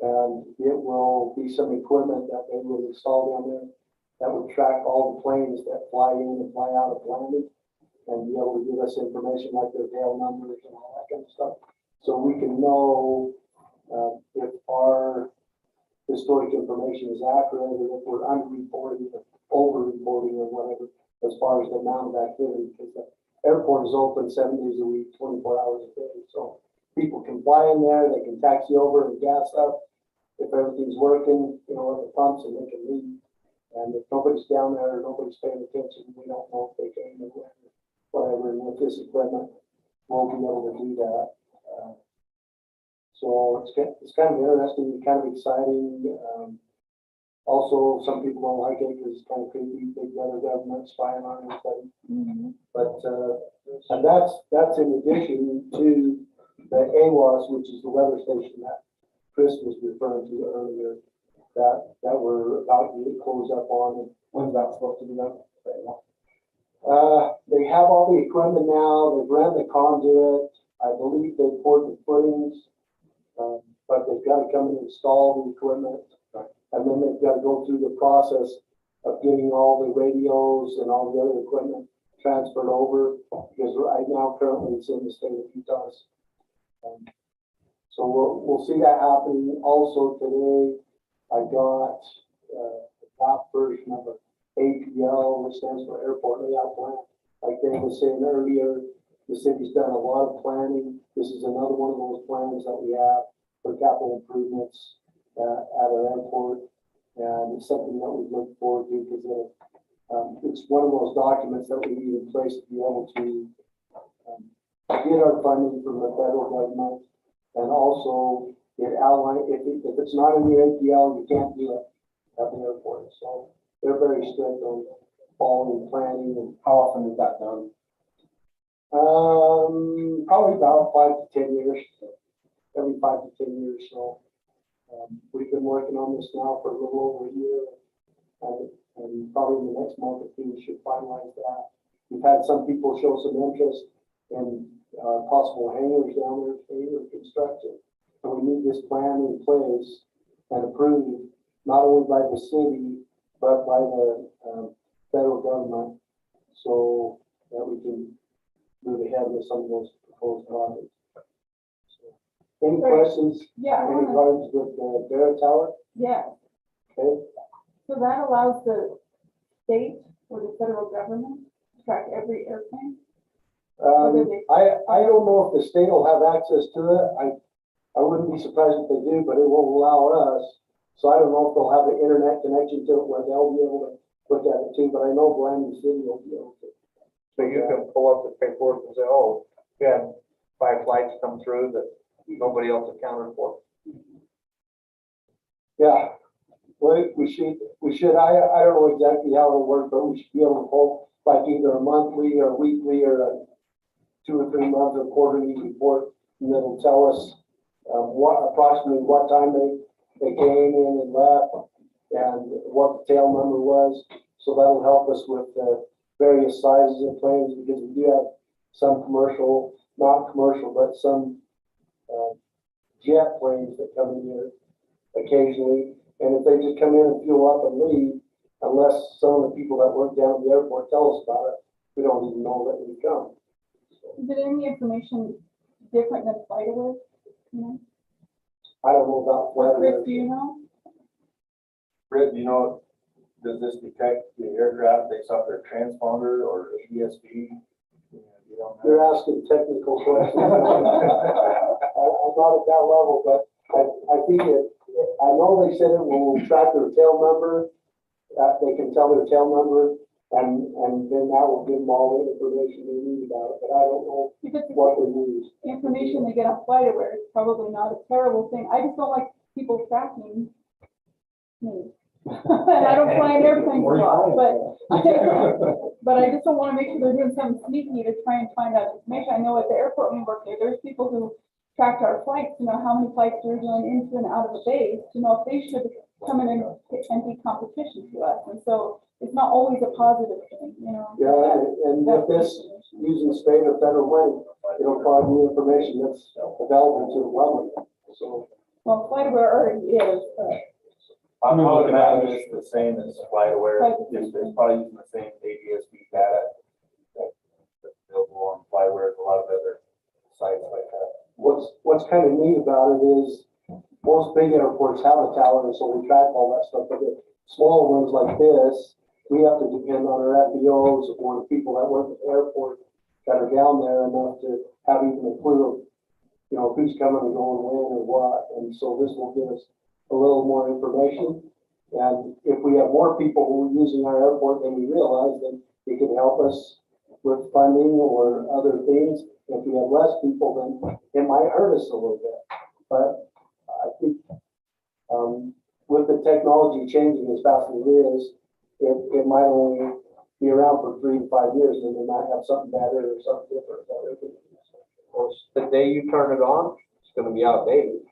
And it will be some equipment that they will install down there that will track all the planes that fly in and fly out of landing and be able to give us information like their tail numbers and all that kind of stuff. So we can know if our historic information is accurate or if we're underreporting or over-reporting or whatever as far as the amount of activity, because the airport is open 7 days a week, 24 hours a day. So people can fly in there, they can taxi over and gas up. If everything's working, at the pumps, and they can leave. And if nobody's down there, nobody's paying attention, we don't know if they came and went, whatever. And with this equipment, we'll be able to do that. So it's kind of interesting, kind of exciting. Also, some people don't like it because it's kind of creepy, big brother government spying on everybody. But, and that's in addition to the AWAS, which is the weather station that Chris was referring to earlier, that we're about to close up on. When's that supposed to be done? They have all the equipment now, they've ran the conduit, I believe they poured the footings, but they've got to come and install the equipment. And then they've got to go through the process of getting all the radios and all the other equipment transferred over, because right now, currently, it's in the state of Utah. So we'll see that happening. Also today, I got the top version of an APL, which stands for Airport Layout Plan. Like Dave was saying earlier, the city's done a lot of planning. This is another one of those plans that we have for capital improvements at our airport. And it's something that we look forward to because it's one of those documents that we need in place to be able to get our funding from the federal government. And also it outlines, if it's not in the APL, you can't do it at the airport. So they're very strict on following planning. And How often is that done? probably about 5 to 10 years, every 5 to 10 years. So we've been working on this now for a little over a year, and probably in the next month or two, we should finalize that. We've had some people show some interest in possible hangars down there, hangar construction. So we need this plan in place and approved not only by the city, but by the federal government, so that we can move ahead with some of those proposed projects. So, any questions? Yeah. In regards with the Vera Tower? Yeah. Okay. So that allows the state or the federal government track every airplane? I don't know if the state will have access to it. I wouldn't be surprised if they do, but it won't allow us. So I don't know if they'll have an internet connection to it where they'll be able to look at it too, but I know Brandon City will be able to. So you can pull up the paperwork and say, oh, we had 5 flights come through that nobody else accounted for. Yeah, well, we should, I don't know exactly how it'll work, but we should be able to pull like either a monthly or weekly or a 2 or 3 month or quarterly report. And it'll tell us approximately what time they came in and left and what the tail number was. So that'll help us with various sizes of planes because we do have some commercial, not commercial, but some jet planes that come in here occasionally. And if they just come in and fuel up and leave, unless some of the people that work down at the airport tell us about it, we don't even know that we come. Is there any information different than FlightAware? You know? I don't know about Rick, weather. do you know? Britt, you know, does this detect the aircraft based off their transponder or ESP? You don't know. You're asking technical questions. I'm not at that level, but I think I know they said it will track their tail number. They can tell their tail number and then that will give them all the information they need about it, but I don't know Because what they use. the information they get on FlightAware is probably not a terrible thing. I just don't like people tracking me. And I don't fly in airplanes a lot, but I just don't want to make sure they're doing something sneaky to try and find out information. I know at the airport we work there, there's people who tracked our flights, you know, how many flights we're doing into and out of the base, to know if they should come in and be competition to us. And so it's not always a positive thing, you know. Yeah, and with this, using state or federal money, it'll provide the information that's available to the public, so. Well, FlightAware already is, but I would imagine it's the same as FlightAware. It's probably using the same ADS-B data that's available on FlightAware as a lot of other sites like that. What's kind of neat about it is most big airports have a tower, so we track all that stuff, but the small ones like this, we have to depend on our FBOs or the people that work at the airport that are down there enough to have even a clue of, you know, who's coming and going when or what. And so this will give us a little more information. And if we have more people who are using our airport than we realize, then it could help us with funding or other things. If we have less people, then it might hurt us a little bit. But I think with the technology changing as fast as it is, it might only be around for 3 to 5 years, and they might have something better or something different. Of course, the day you turn it on, it's going to be outdated.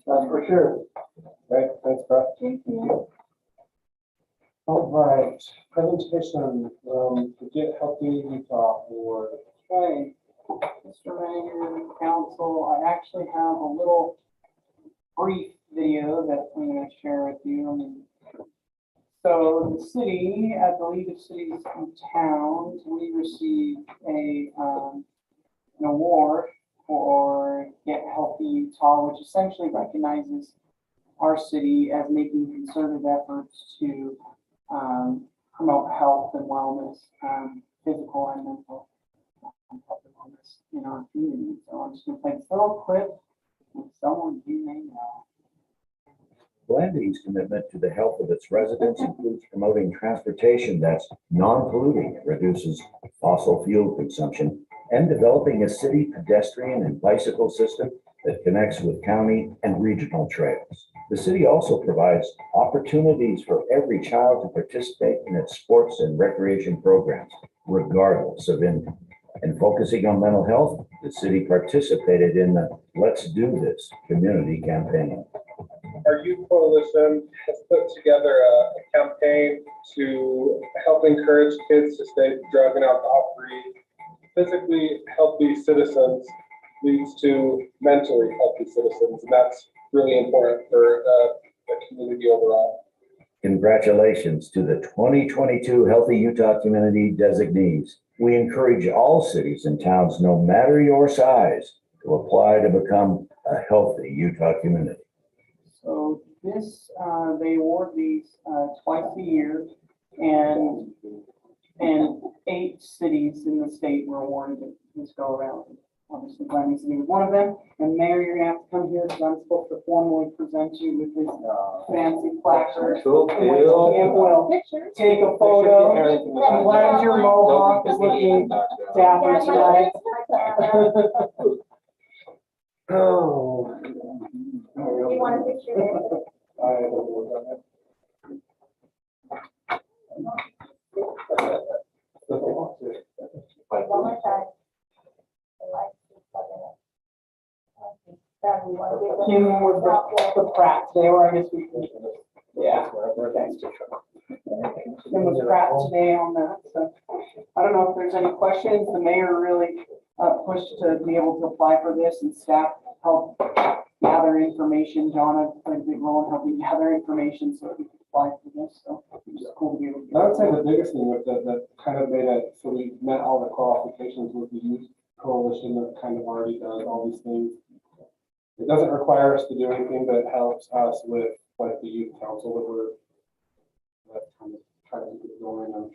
That's for sure. Right, thanks, Brett. thank you. All right, presentation, the Get Healthy Utah Board. Okay, Mr. Mayor and Council, I actually have a little brief video that I'm going to share with you. So the city, at the League of Cities and Towns, we received an award for Get Healthy Utah, which essentially recognizes our city as making concerted efforts to promote health and wellness, physical and mental health and wellness in our community. So I'm just going to play this little clip with someone you may know. Blanding's commitment to the health of its residents includes promoting transportation that's non-polluting, reduces fossil fuel consumption, and developing a city pedestrian and bicycle system that connects with county and regional trails. The city also provides opportunities for every child to participate in its sports and recreation programs, regardless of income. And focusing on mental health, the city participated in the Let's Do This community campaign. Our youth coalition has put together a campaign to help encourage kids to stay drug and alcohol free. Physically healthy citizens leads to mentally healthy citizens, and that's really important for the community overall. Congratulations to the 2022 Healthy Utah Community designees. We encourage all cities and towns, no matter your size, to apply to become a healthy Utah community. So this, they award these twice a year And 8 cities in the state were awarded this go around. Obviously, Glenn City was one of them. And Mayor, you're gonna have to come here because I'm supposed to formally present you with this fancy placard. Cool. And we'll Pictures. take a photo. I'm glad your mohawk is looking dapper tonight. Oh. You want a picture there? Wait, one more time. The lights is bugging it. Okay, so we want to give them- Kim was the Pratt today, or I guess we could, yeah. Thanks. Kim was Pratt today on that, so. I don't know if there's any questions. The mayor really pushed to be able to apply for this, and staff helped gather information. Donna played a big role in helping gather information so that we could apply for this, so it's just cool to be able to. I would say the biggest thing with that kind of made it, so we met all the qualifications with the youth coalition that kind of already does all these things. It doesn't require us to do anything, but it helps us with like the youth council that kind of trying to get going and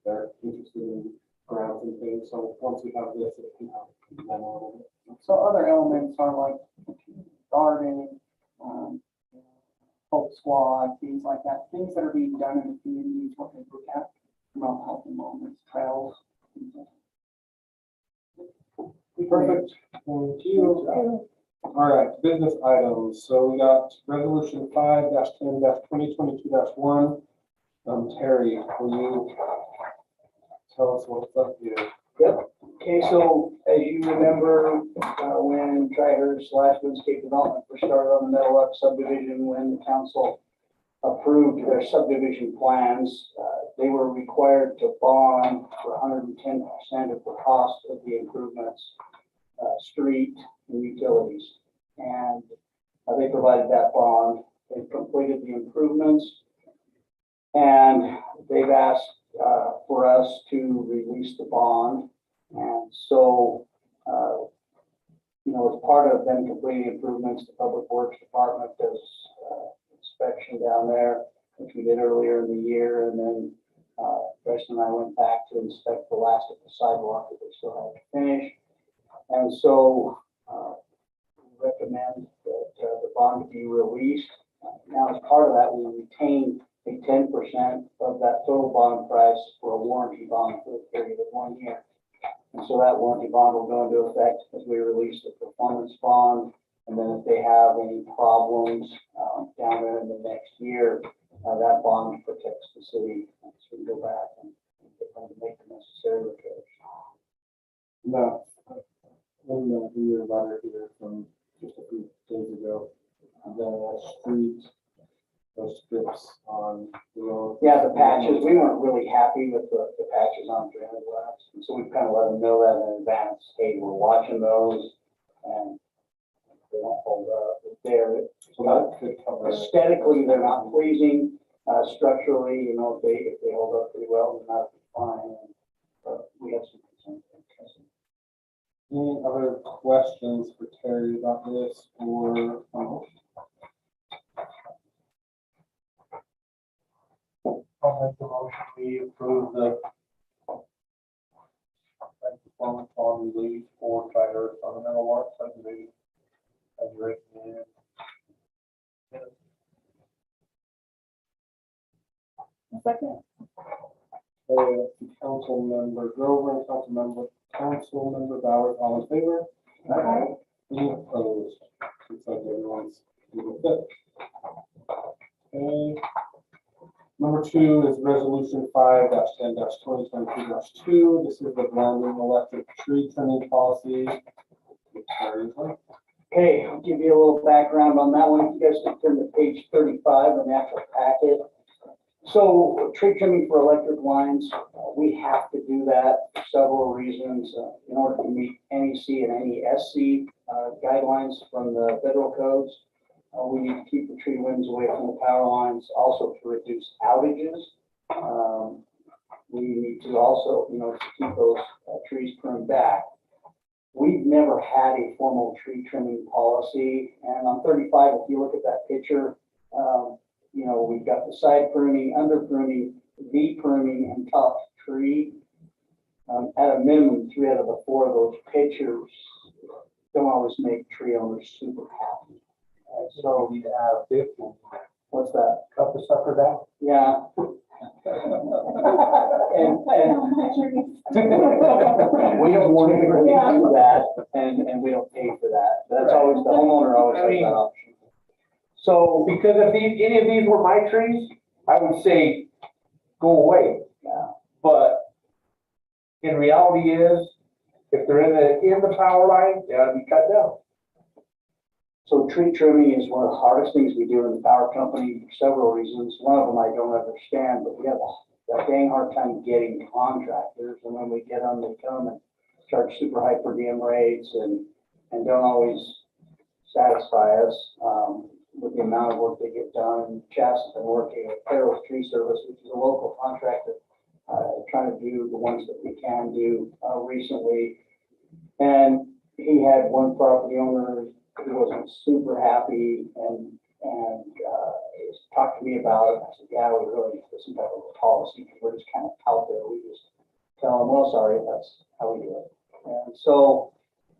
they're interested in grants and things. So once we have this, it can help them a little bit. So other elements are like gardening, Hope Squad, things like that, things that are being done in the community, is what they look at, promote healthy moments, trails. Things like that. Perfect. Thank you. All right, business items. So we got resolution 5-10-2022-1. Terry, will you tell us what's up here? Yep. Okay, so as you remember, when Tri-Hurst/Windscape Development first started on the Meadow Lark subdivision, when the council approved their subdivision plans, they were required to bond for 110% of the cost of the improvements, street and utilities. And they provided that bond. They've completed the improvements. And they've asked for us to release the bond. And so, as part of them completing improvements, the Public Works Department does inspection down there, which we did earlier in the year. And then Preston and I went back to inspect the last of the sidewalk that they still had to finish. And so we recommend that the bond be released. Now, as part of that, we retain a 10% of that total bond price for a warranty bond for a period of 1 year. And so that warranty bond will go into effect as we release the performance bond. And then if they have any problems down there in the next year, that bond protects the city. So we go back and get them to make the necessary repairs. No. In your letter here from just a few days ago, the street, those strips on the road. Yeah, the patches, we weren't really happy with the patches on drainage lines. And so we've kind of let them know that in advance. Hey, we're watching those and they don't hold up. So that could cover. Aesthetically, they're not pleasing. Structurally, if they hold up pretty well, then that'll be fine. But we have some concerns. Any other questions for Terry about this or? I'll make the motion, we approve the performance bond release for Tri-Hurst on the Meadow Lark subdivision as written in. Second. Councilmember Grover and Councilmember Bowers, all in favor? Aye. Any opposed? Looks like everyone's good with it. Okay. Number 2 is resolution 5-10-2022-2. This is the Blanding electric tree trimming policy. Okay, I'll give you a little background on that one. If you guys can turn to page 35 in the actual packet. So tree trimming for electric lines, we have to do that for several reasons. In order to meet NEC and NESC guidelines from the federal codes, we need to keep the tree limbs away from the power lines, also to reduce outages. We need to also, to keep those trees pruned back. We've never had a formal tree trimming policy. And on 35, if you look at that picture, we've got the side pruning, under pruning, V pruning and top tree. At a minimum, 3 out of the 4 of those pictures don't always make tree owners super happy. So We have 50. what's that? Cut the sucker down. Yeah. And we don't typically do that, and we don't pay for that. That's always, the homeowner always has that option. So, because if any of these were my trees, I would say, go away. Yeah. But in reality is, if they're in the power line, they ought to be cut down. So tree trimming is one of the hardest things we do in the power company for several reasons. One of them I don't understand, but we have a dang hard time getting contractors. And when we get them, they come and charge super high per diem rates and don't always satisfy us with the amount of work they get done. Chas has been working with Carroll's Tree Service, which is a local contractor, trying to do the ones that we can do recently. And he had one property owner who wasn't super happy and he talked to me about it. I said, yeah, we really need some type of a policy because we're just kind of out there. We just tell them, well, sorry, that's how we do it. And so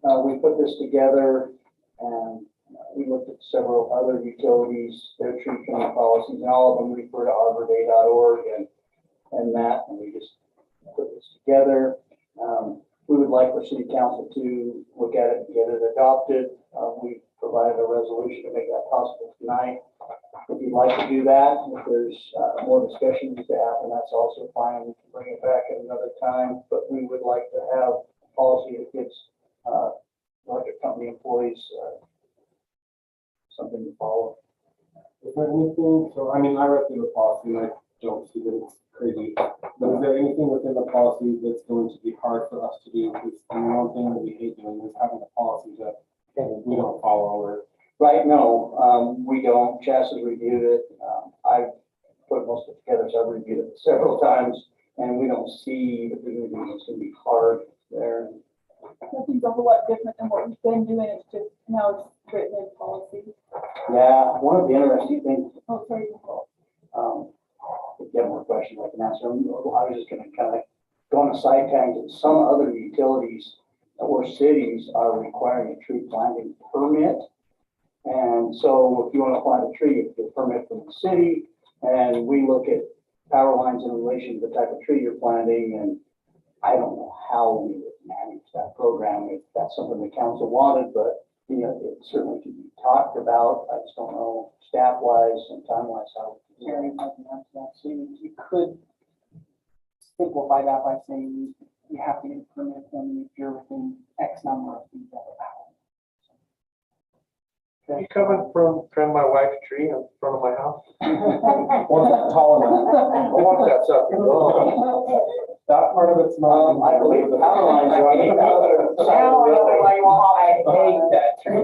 we put this together and we looked at several other utilities, their tree trimming policies, and all of them refer to arborday.org and that, and we just put this together. We would like for city council to look at it and get it adopted. We provided a resolution to make that possible tonight. If you'd like to do that, if there's more discussions to happen, that's also fine. We can bring it back at another time, but we would like to have a policy that gives electric company employees something to follow. Is there anything, so I mean, I read through the policy and I don't see that it's crazy. But is there anything within the policy that's going to be hard for us to do? Because the one thing that we hate doing is having a policy that we don't follow or. Right, no, we don't. Chas has reviewed it. I've put most of it together, so I've reviewed it several times, and we don't see that there's anything that's gonna be hard there. Nothing's a whole lot different than what we've been doing, it's just now it's written in policy. Yeah, one of the interesting things, Oh, sorry. if you have more questions, I can answer them. I was just gonna kind of go on a side tangent. Some other utilities or cities are requiring a tree planting permit. And so if you want to plant a tree, you get a permit from the city, and we look at power lines in relation to the type of tree you're planting, and I don't know how we would manage that program if that's something the council wanted, but you know, it certainly can be talked about. I just don't know staff-wise and time-wise how. Jerry, if I can answer that, so you could simplify that by saying you have to get a permit from if you're within X number of feet of the power. You coming from trim my wife's tree in front of my house? What's that tall enough? I want that sucker. That part of it's not. I believe the power lines are on the other side of the road. I hate that tree.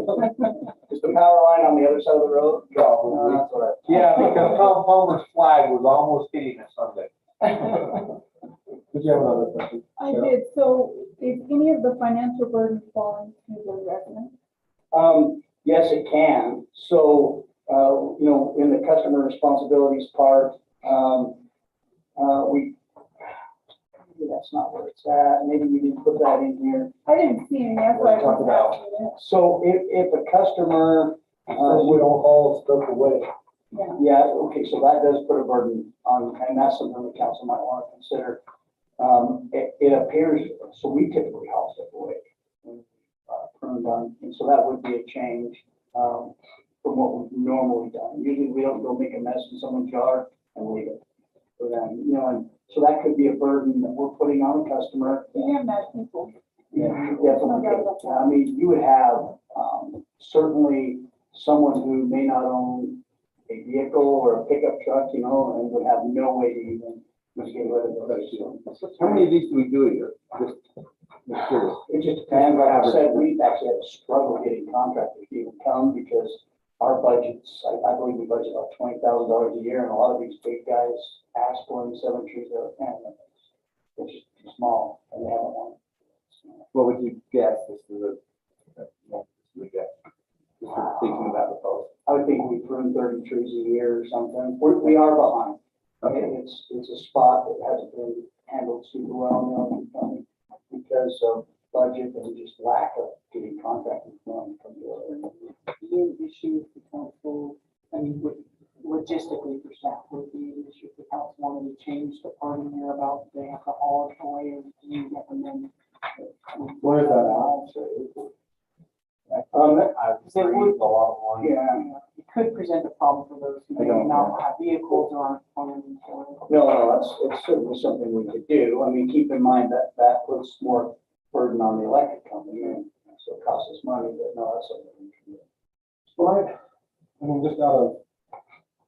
Is the power line on the other side of the road? Probably. That's what I- Yeah, because Tom Palmer's flag was almost hitting us Sunday. Did you have another question? I did, so is any of the financial burden falling to the residents? Yes, it can. So, you know, in the customer responsibilities part, maybe that's not where it's at. Maybe we didn't put that in here. I didn't see any, that's why I Talk was about- asking it. So if a customer, So we don't haul stuff away. Yeah. yeah, okay, so that does put a burden on, and that's something the council might want to consider. It appears, so we typically haul stuff away. Pruned on, and so that would be a change from what we've normally done. Usually we don't go make a mess in someone's yard and leave it for them, you know, and so that could be a burden that we're putting on the customer. You have mad people. Yeah, definitely. I mean, you would have certainly someone who may not own a vehicle or a pickup truck, you know, and would have no way to even just get rid of those. How many of these do we do a year? Just curious. It just depends. Like I said, we actually had a struggle getting contractors to even come because our budgets, I believe we budget about $20,000 a year, and a lot of these big guys ask for them 7 trees out of 10. It's just too small, and they haven't won. What would you guess as to the guess? Just thinking about the post. I would think we prune 30 trees a year or something. We are behind. It's a spot that hasn't been handled super well in Elgin County because of budget and just lack of getting contracting from the other. The issue with the council, I mean, logistically for staff would be an issue if the council wanted to change the part in here about they have to haul it away and you recommend. Where is that at? I've agreed a lot of line. Yeah, it could present a problem for those who I may don't not have vehicles or aren't planning for it. No, it's certainly something we could do. I mean, keep in mind that that puts more burden on the electric company and so it costs us money, but no, that's something we can do. Right. I mean, just out of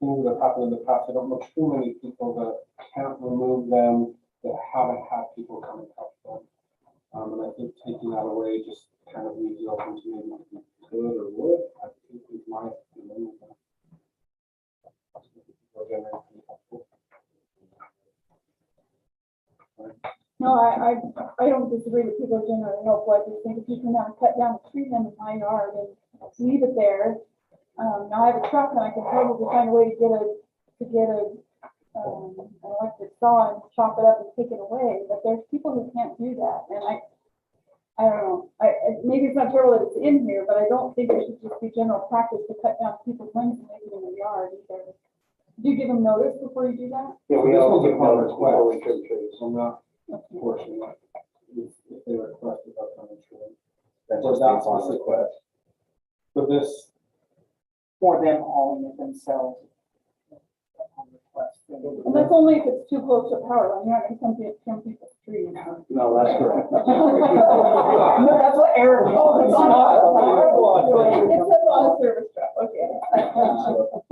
things that have happened in the past, I don't know too many people that can't remove them, that haven't had people come and touch them. And I think taking that away just kind of leaves it open to maybe if you could or would. I think is my opinion. No, I don't disagree with people generally helpful. I just think if you can now cut down a tree limb in my yard and leave it there. Now I have a truck and I can probably find a way to get an electric saw and chop it up and take it away, but there's people who can't do that. And I don't know, maybe it's not terrible that it's in here, but I don't think it should just be general practice to cut down people's limbs and leave it in their yard either. Do you give them notice before you do that? Yeah, we This all was a get notice public before we trim trees. So I'm not forcing it. If they request it, that's on the tree. That's For just that upon specific- request. For this, For them hauling it themselves. Upon request. And that's only if it's too close to power line. You're not gonna come to trim people's trees. No, that's correct. No, that's what Eric. Oh, it's it's not. It says on a service truck, okay. So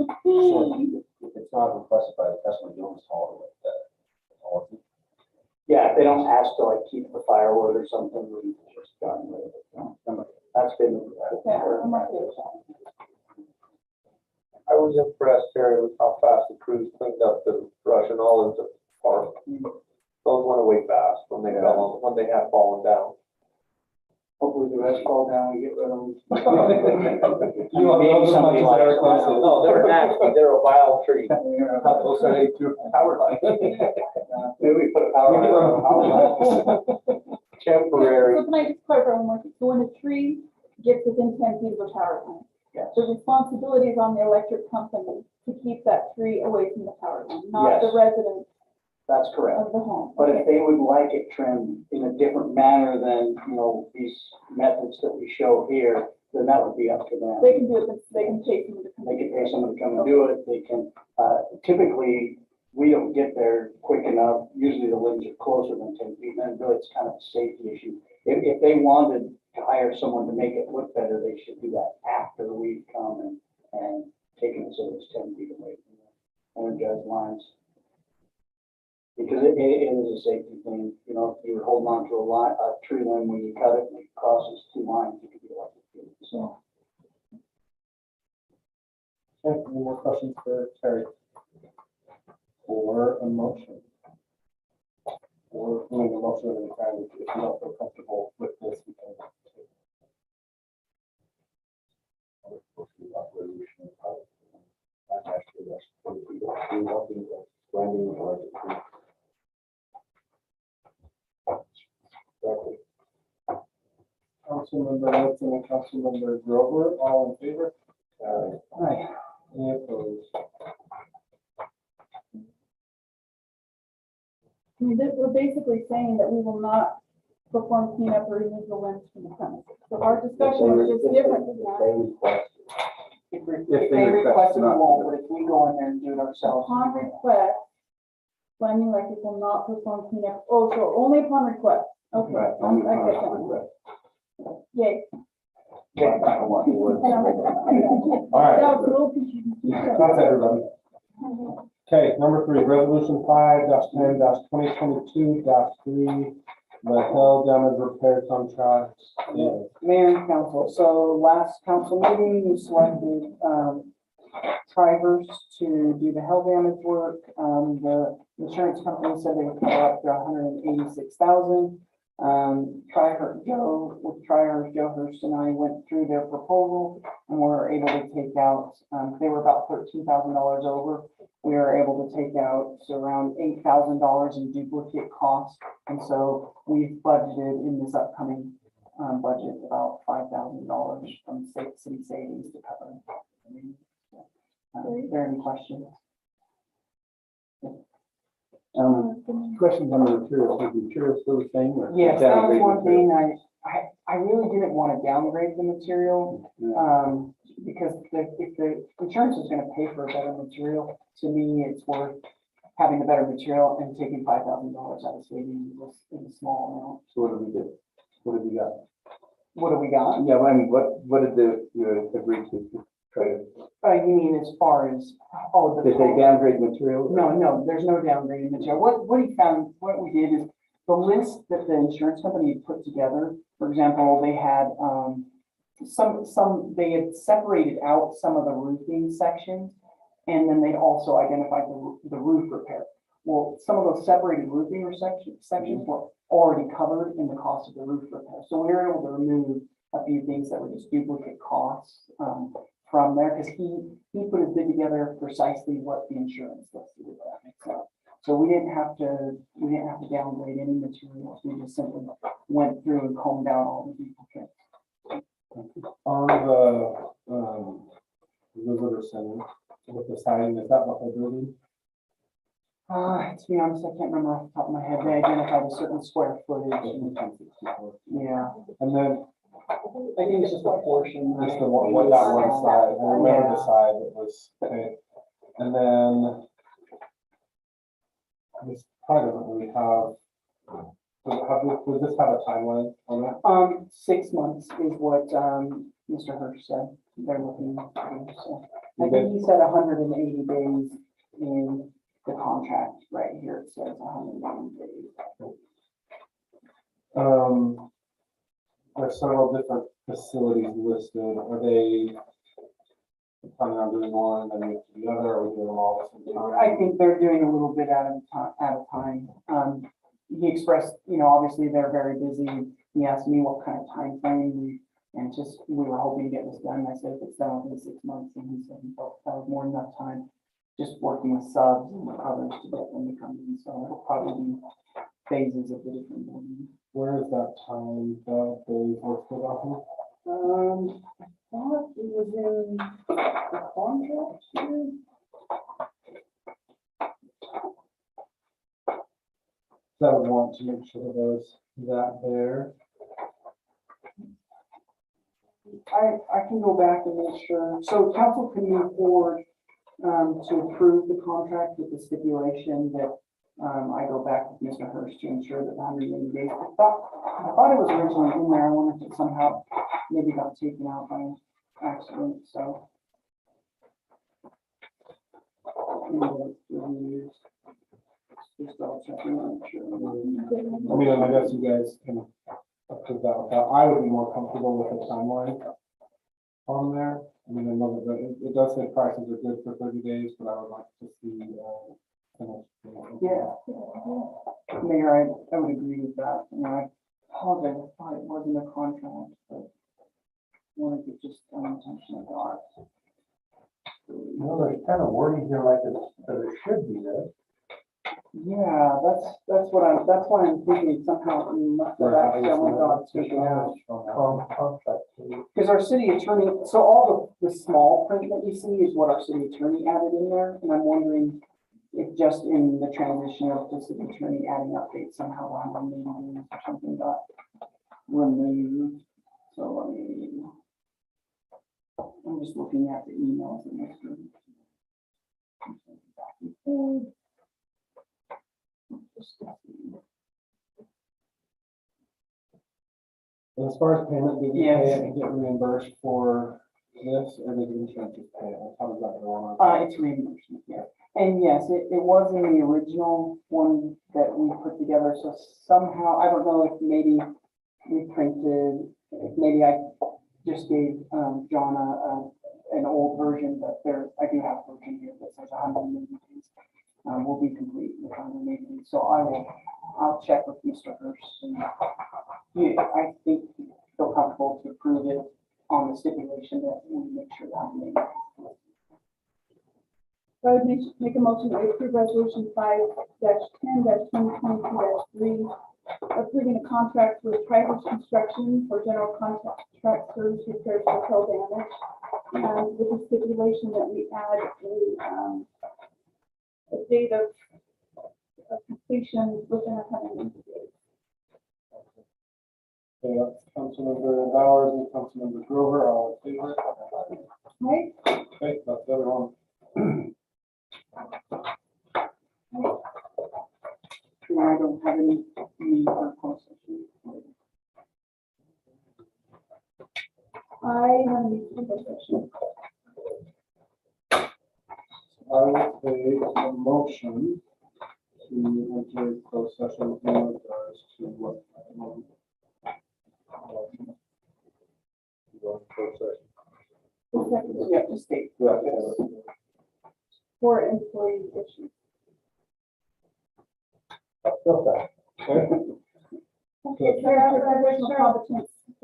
if it's not requested by the customer, you'll install it with that. Yeah, if they don't ask to like keep the firewood or something, we've just gotten rid of it. No, that's been. Yeah, I'm okay with that. I was impressed, Terry, with how fast the crews cleaned up the brush and all of the park. Those went away fast when they fell, when they had fallen down. Hopefully the rest fall down, we get rid of them. You love those as much as Eric loves it. No, they're nasty, they're a vile tree. Not those that ain't through power line. Maybe we put a power line. Temporary. So can I just clarify one more thing? So when a tree gets within 10 feet of a power line, Yes. the responsibility is on the electric company to keep that tree away from the power line, not the Yes. residents That's correct. of the home. But if they would like it trimmed in a different manner than, these methods that we show here, then that would be up to them. They can do it, they can pay someone to come. They can pay someone to come and do it. They can, typically, we don't get there quick enough. Usually the limbs are closer than 10 feet, and then really it's kind of a safety issue. If they wanted to hire someone to make it look better, they should do that after we've come and taken it so it's 10 feet away from the energized lines. Because it is a safety thing, if you're holding on to a tree limb when you cut it and it crosses two lines, you could be electrocuted. So. okay, any more questions for Terry? Or a motion? Or doing a motion of any kind, if you don't feel comfortable with this, we can. Councilmember Whitson and Councilmember Grover, all in favor? Aye. Any opposed? I mean, we're basically saying that we will not perform cleanup or remove the limbs from the premises. So our discussion is just different than that. If they request it, we won't, but if we go in there and do it ourselves. Upon request, Flaming Electric will not perform cleanup. Oh, so only upon request. Okay, Right, I get that. Yay. Okay, I don't want to work. All right. That was a little confusing. That's everybody. Okay, number 3, resolution 5-10-2022-3, the hail damage repair contract is. Mayor and council, so last council meeting, you selected, Trivers to do the hail damage work. The insurance company said they would cover up to $186,000. Joe Hurst and I went through their proposal and were able to take out, they were about $13,000 over. we were able to take out around $8,000 in duplicate costs. And so we've budgeted in this upcoming budget about $5,000 from city savings to cover. Are there any questions? Questions on the materials, is the material still the same? or Yes, that was downgrade one material? thing I really didn't want to downgrade the material. Because if the insurance is gonna pay for a better material, to me, it's worth having a better material and taking $5,000 out of savings in a small So what did we do? What did we got? amount. What do we got? Yeah, but I mean, what did you agree to try to, You mean as far as, did they downgrade material? No, there's no downgrading material. What he found, what we did is the list that the insurance company had put together, for example, they had, they had separated out some of the roofing sections, and then they'd also identified the roof repair. Well, some of those separated roofing sections were already covered in the cost of the roof repair. So we were able to remove a few things that were just duplicate costs from there, because he put his bid together precisely what the insurance listed, if that makes sense. So we didn't have to downgrade any materials. We just simply went through and combed out all the duplicates. On the visitor center, with the siding, is that the whole building? To be honest, I can't remember off the top of my head. They identified a certain square footage. Yeah, And then I think it's just a portion. just the one, that one side, I remember the side that was paint. And then this probably doesn't really have, does this have a timeline on it? 6 months is what Mr. Hirsch said they're looking to do. So I think he said 180 days in the contract. Right here it says 180 days. There are several different facilities listed. Are they planning on doing one and then the other, or are we doing them all at the same time? I think they're doing a little bit at a time. He expressed, obviously they're very busy. He asked me what kind of time frame we were hoping to get this done. I said, if it's done within 6 months, and he said he felt that was more than enough time, just working with subs and with others to get them to come in. So it'll probably be phases of the different buildings. Where is that time that they listed on? I thought it was in the contract here. So I would want to make sure there's that there. I can go back and make sure. So council can move forward to approve the contract with the stipulation that I go back with Mr. Hirsch to ensure that 180 days. I thought it was originally in there. I wonder if it somehow maybe got taken out by accident. So. Just double checking, make sure. I mean, I guess you guys can approve that without, I would be more comfortable with the timeline on there. I mean, I know that it does say prices are good for 30 days, but I would like to see, Yeah. Mayor, I would agree with that. I apologize, I thought it wasn't a contract, but wanted to just unintentionally got. Well, there's kind of wording here like that it should be there. Yeah, that's why I'm thinking somehow it must have accidentally got taken out. Because our city attorney, so all the small print that you see is what our city attorney added in there, and I'm wondering if just in the transition of the city attorney adding updates somehow the 180 days or something got removed. So I'm just looking at the emails and Mr. As far as payment, do we Yes. pay it and get reimbursed for this, or does the insurance just pay it? How does that go on? It's reimbursement, yeah. And yes, it was in the original one that we put together, so somehow, I don't know if maybe we printed, if maybe I just gave John an old version, but I do have a version here that says 180 days. Will be complete in 180 days. So I'll check with Mr. Hurst. And I think he'll feel comfortable to approve it on the stipulation that we make sure that we make it. So I would make a motion to approve resolution 5-10-2022-3, approving a contract with Private Construction for general contract service repairs for hull damage. And with the stipulation that we add a date of completion within 180 days. Okay, that's Councilmember Bowers and Councilmember Grover, all in favor? Right? Okay, that's everyone. And I don't have any need for closed session. I have a need for session. I will take a motion to enter closed session in regards to what? You have to state. For employee issues. Okay.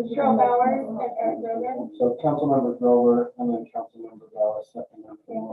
Cheryl Bowers and Eric Rogan. So Councilmember Grover and then Councilmember Bowers, second.